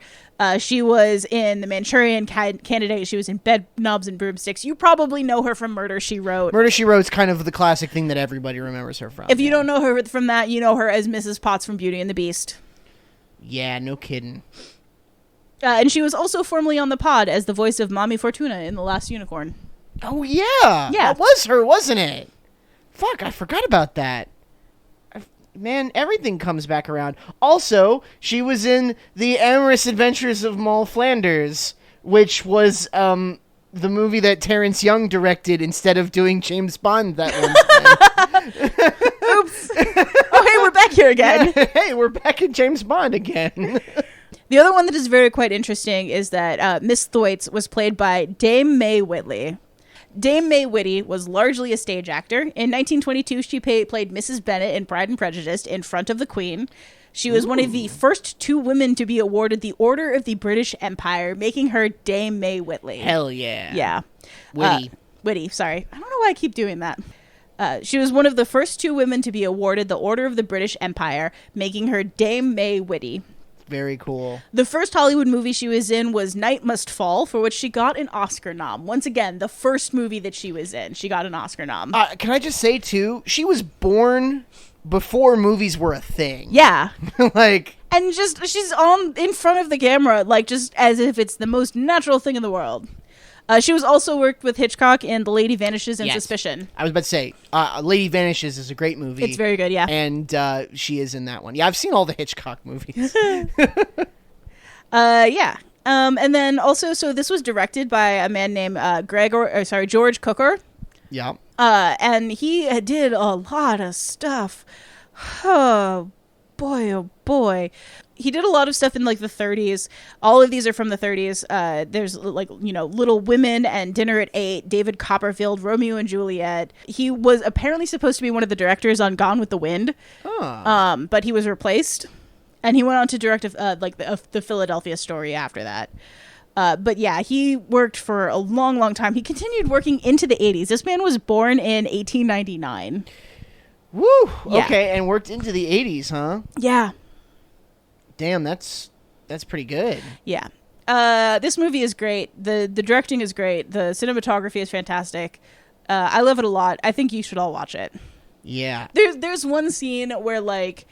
She was in The Manchurian Candidate. She was in Bed Knobs and Broomsticks. You probably know her from Murder, She Wrote. Murder, She Wrote is kind of the classic thing that everybody remembers her from. If you don't know her from that, you know her as Mrs. Potts from Beauty and the Beast. Yeah, no kidding. And she was also formerly on the pod as the voice of Mommy Fortuna in The Last Unicorn. Oh, yeah. Yeah. That was her, wasn't it? Fuck, I forgot about that. Man, everything comes back around. Also, she was in The Amorous Adventures of Moll Flanders, which was the movie that Terrence Young directed instead of doing James Bond that one time. Oops. Oh, hey, we're back here again. Yeah, hey, we're back in James Bond again. The other one that is very quite interesting is that Miss Thwaites was played by Dame May Whitley. Dame May Whitty was largely a stage actor. In 1922, she played Mrs. Bennet in Pride and Prejudice in front of the Queen. She was one of the first 2 women to be awarded the Order of the British Empire, making her Dame May Whitley. Hell yeah. Yeah. Whitty. Whitty, sorry. I don't know why I keep doing that. She was one of the first 2 women to be awarded the Order of the British Empire, making her Dame May Whitty. Very cool. The first Hollywood movie she was in was Night Must Fall, for which she got an Oscar nom. Once again, the first movie that she was in, she got an Oscar nom. Can I just say, too, she was born before movies were a thing. Yeah. Like... And just, she's on in front of the camera, like, just as if it's the most natural thing in the world. She was also worked with Hitchcock in The Lady Vanishes and Suspicion. I was about to say, Lady Vanishes is a great movie. It's very good, yeah. And she is in that one. Yeah, I've seen all the Hitchcock movies. Yeah. And then also, so this was directed by a man named George Cukor. Yeah. And he did a lot of stuff. Oh boy. He did a lot of stuff in like the 30s. All of these are from the 30s. There's like, Little Women and Dinner at 8, David Copperfield, Romeo and Juliet. He was apparently supposed to be one of the directors on Gone with the Wind. But he was replaced. And he went on to direct the Philadelphia Story after that. But yeah, he worked for a long, long time. He continued working into the 80s. This man was born in 1899. Woo! Yeah. Okay, and worked into the 80s, huh? Yeah. Damn, that's pretty good. Yeah. This movie is great. The directing is great. The cinematography is fantastic. I love it a lot. I think you should all watch it. Yeah. There's one scene where like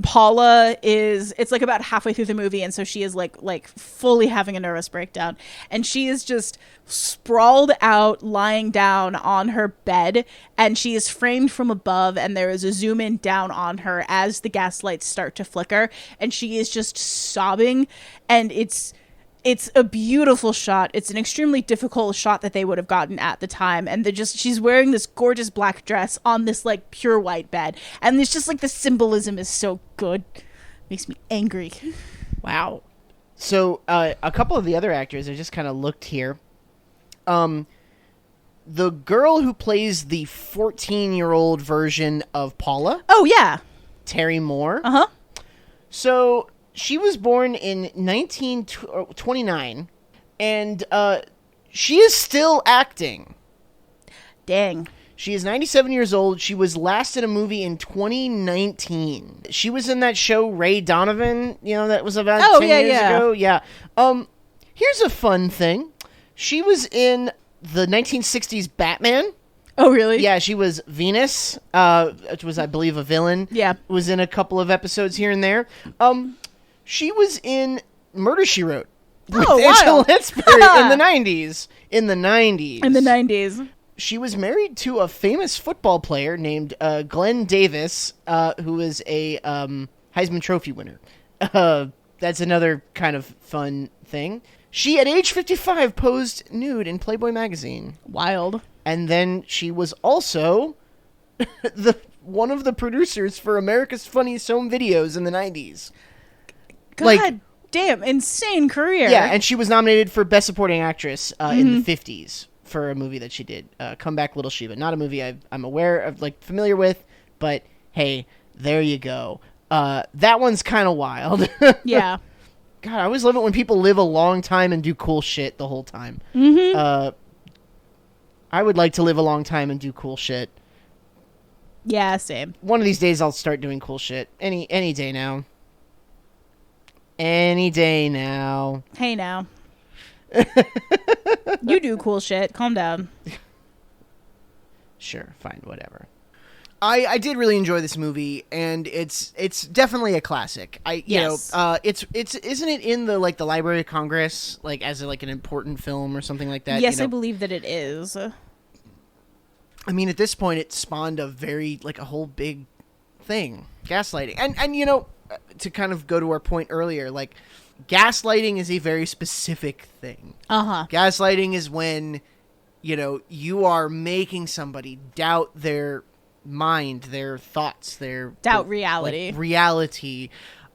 Paula it's like about halfway through the movie, and so she is like fully having a nervous breakdown, and she is just sprawled out lying down on her bed, and she is framed from above, and there is a zoom in down on her as the gas lights start to flicker, and she is just sobbing, and it's a beautiful shot. It's an extremely difficult shot that they would have gotten at the time. And she's wearing this gorgeous black dress on this like pure white bed. And it's just like the symbolism is so good. Makes me angry. Wow. So a couple of the other actors, I just kind of looked here. The girl who plays the 14-year-old version of Paula. Oh, yeah. Terry Moore. Uh-huh. So... she was born in 1929, and she is still acting. Dang. She is 97 years old. She was last in a movie in 2019. She was in that show Ray Donovan, that was about 10 years ago. Yeah. Here's a fun thing. She was in the 1960s Batman. Oh, really? Yeah, she was Venus, which was, I believe, a villain. Yeah. Was in a couple of episodes here and there. She was in Murder, She Wrote with Angela Lansbury in the 90s. In the 90s. She was married to a famous football player named Glenn Davis, who is a Heisman Trophy winner. That's another kind of fun thing. She, at age 55, posed nude in Playboy magazine. Wild. And then she was also one of the producers for America's Funniest Home Videos in the 90s. God damn, insane career. Yeah, and she was nominated for Best Supporting Actress in the 50s for a movie that she did, Come Back Little Sheba. Not a movie I'm aware of, familiar with, but hey, there you go. That one's kind of wild. Yeah. God, I always love it when people live a long time and do cool shit the whole time. Mm-hmm. I would like to live a long time and do cool shit. Yeah, same. One of these days I'll start doing cool shit. Any day now. Any day now. Hey now. You do cool shit. Calm down. Sure, fine, whatever. I did really enjoy this movie, and it's definitely a classic. It's isn't it in the the Library of Congress as an important film or something like that? Yes, I believe that it is. I mean, at this point, it spawned a very a whole big thing, gaslighting, and to kind of go to our point earlier, gaslighting is a very specific thing. Gaslighting is when you are making somebody doubt their mind, their thoughts, their reality,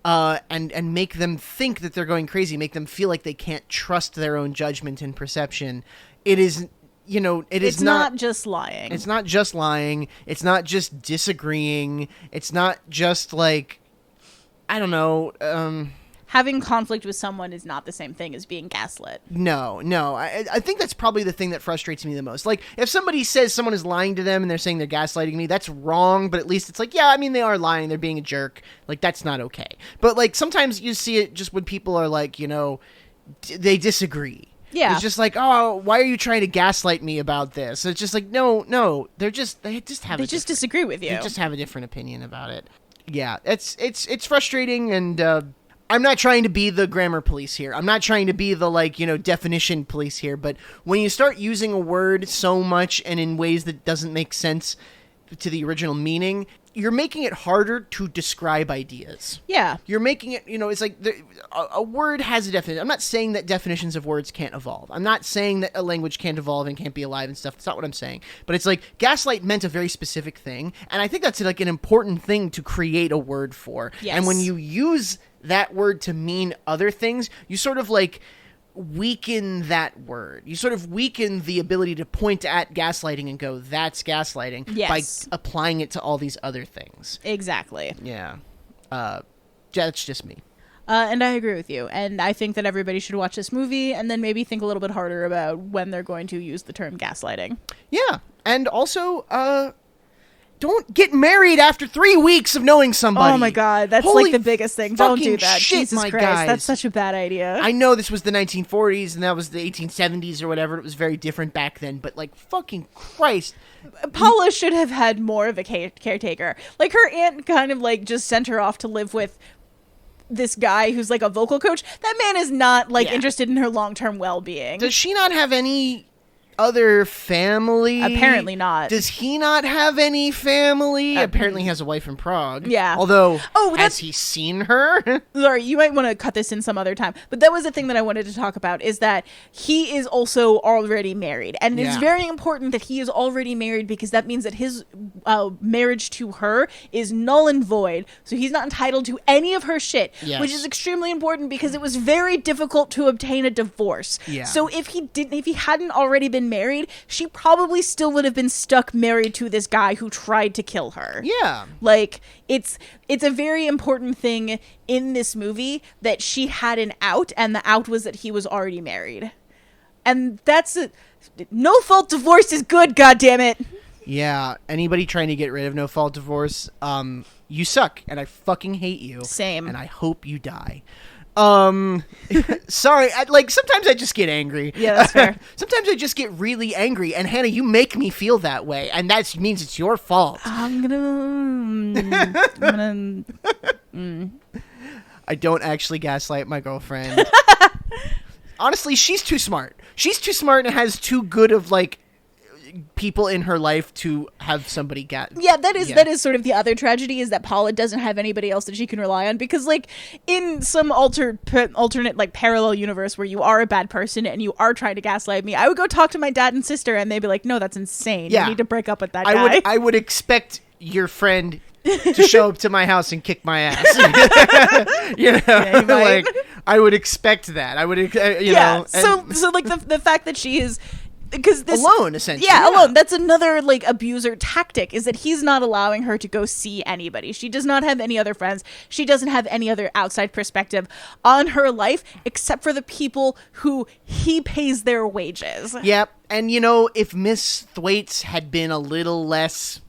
and make them think that they're going crazy, make them feel like they can't trust their own judgment and perception. It is it's not just lying. It's not just lying. It's not just disagreeing. It's not just I don't know. having conflict with someone is not the same thing as being gaslit. No. I think that's probably the thing that frustrates me the most. Like, if somebody says someone is lying to them and they're saying they're gaslighting me, that's wrong, but at least it's like, yeah, I mean, they are lying, they're being a jerk. Like, that's not okay. But, like, sometimes you see it just when people are, like, you know, they disagree. Yeah. It's just like, oh, why are you trying to gaslight me about this? It's just like, no, they just disagree with you. They just have a different opinion about it. Yeah, it's frustrating, and I'm not trying to be the grammar police here. I'm not trying to be the, like, you know, definition police here, but when you start using a word so much and in ways that doesn't make sense to the original meaning, you're making it harder to describe ideas. Yeah. You're making it, you know, it's like a word has a definition. I'm not saying that definitions of words can't evolve. I'm not saying that a language can't evolve and can't be alive and stuff. That's not what I'm saying. But it's like gaslight meant a very specific thing. And I think that's like an important thing to create a word for. Yes. And when you use that word to mean other things, you sort of like weaken that word. You sort of weaken the ability to point at gaslighting and go, that's gaslighting, yes, by applying it to all these other things. Exactly. Yeah. That's just me. And I agree with you. And I think that everybody should watch this movie and then maybe think a little bit harder about when they're going to use the term gaslighting. Yeah. And also, don't get married after 3 weeks of knowing somebody. Oh my God, that's Holy like the biggest thing. Don't do that. Shit, Jesus my Christ, guys. that's such a bad idea. I know this was the 1940s and that was the 1870s or whatever. It was very different back then, but like fucking Christ. Paula should have had more of a caretaker. Like her aunt kind of like just sent her off to live with this guy who's like a vocal coach. That man is not like interested in her long-term well-being. Does she not have any other family? Apparently not. Does he not have any family? Apparently he has a wife in Prague. Yeah. Although, has he seen her? Sorry, you might want to cut this in some other time. But that was the thing that I wanted to talk about, is that he is also already married. And it's very important that he is already married, because that means that his marriage to her is null and void. So he's not entitled to any of her shit, which is extremely important because it was very difficult to obtain a divorce. Yeah. So if he hadn't already been married, she probably still would have been stuck married to this guy who tried to kill her. Yeah. Like, it's a very important thing in this movie that she had an out, and the out was that he was already married. And that's no fault divorce is good, goddammit. Yeah, anybody trying to get rid of no fault divorce, you suck, and I fucking hate you. Same. And I hope you die. Sorry, sometimes I just get angry. Yeah, that's fair. Sometimes I just get really angry, and Hannah, you make me feel that way, and that means it's your fault. I don't actually gaslight my girlfriend. Honestly, she's too smart. She's too smart and has too good of, like, people in her life to have somebody that is sort of the other tragedy, is that Paula doesn't have anybody else that she can rely on, because like in some alternate like parallel universe where you are a bad person and you are trying to gaslight me, I would go talk to my dad and sister and they'd be like, no, that's insane. You need to break up with that guy. I would expect your friend to show up to my house and kick my ass. Like I would expect that. I would know. So like the fact that she is, because this alone, essentially. Yeah, alone. That's another like abuser tactic, is that he's not allowing her to go see anybody. She does not have any other friends. She doesn't have any other outside perspective on her life except for the people who he pays their wages. Yep. And if Miss Thwaites had been a little less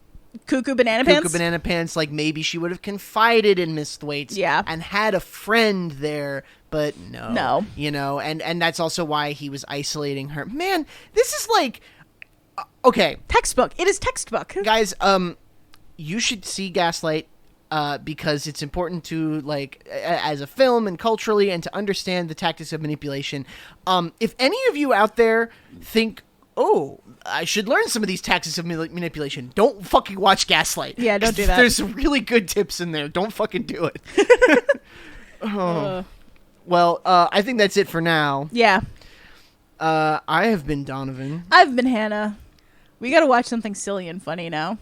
Cuckoo Banana Pants, like maybe she would have confided in Miss Thwaites and had a friend there. But no, and that's also why he was isolating her. Man, this is like, okay. Textbook. It is textbook. Guys, you should see Gaslight, because it's important to, like, as a film and culturally, and to understand the tactics of manipulation. If any of you out there think, oh, I should learn some of these tactics of manipulation, don't fucking watch Gaslight. Yeah, don't do that. There's some really good tips in there. Don't fucking do it. Well, I think that's it for now. Yeah. I have been Donovan. I've been Hannah. We gotta watch something silly and funny now.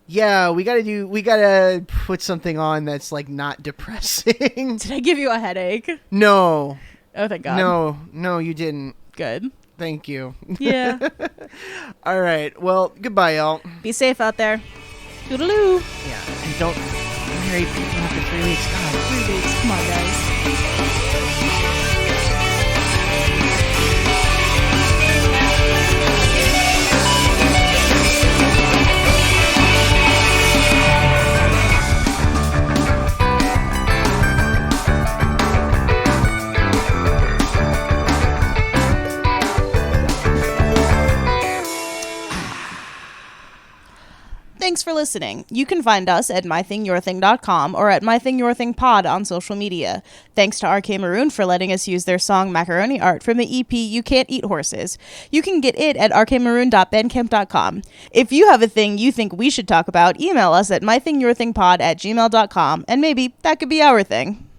Yeah, we gotta put something on that's, like, not depressing. Did I give you a headache? No. Oh, thank God. No, you didn't. Good. Thank you. Yeah. All right. Well, goodbye, y'all. Be safe out there. Toodaloo. Yeah, and don't marry people after 3 weeks. God, 3 weeks. Come on, guys. Thanks for listening. You can find us at mythingyourthing.com or at mythingyourthingpod on social media. Thanks to RK Maroon for letting us use their song Macaroni Art from the EP You Can't Eat Horses. You can get it at rkmaroon.bandcamp.com. If you have a thing you think we should talk about, email us at mythingyourthingpod@gmail.com, and maybe that could be our thing.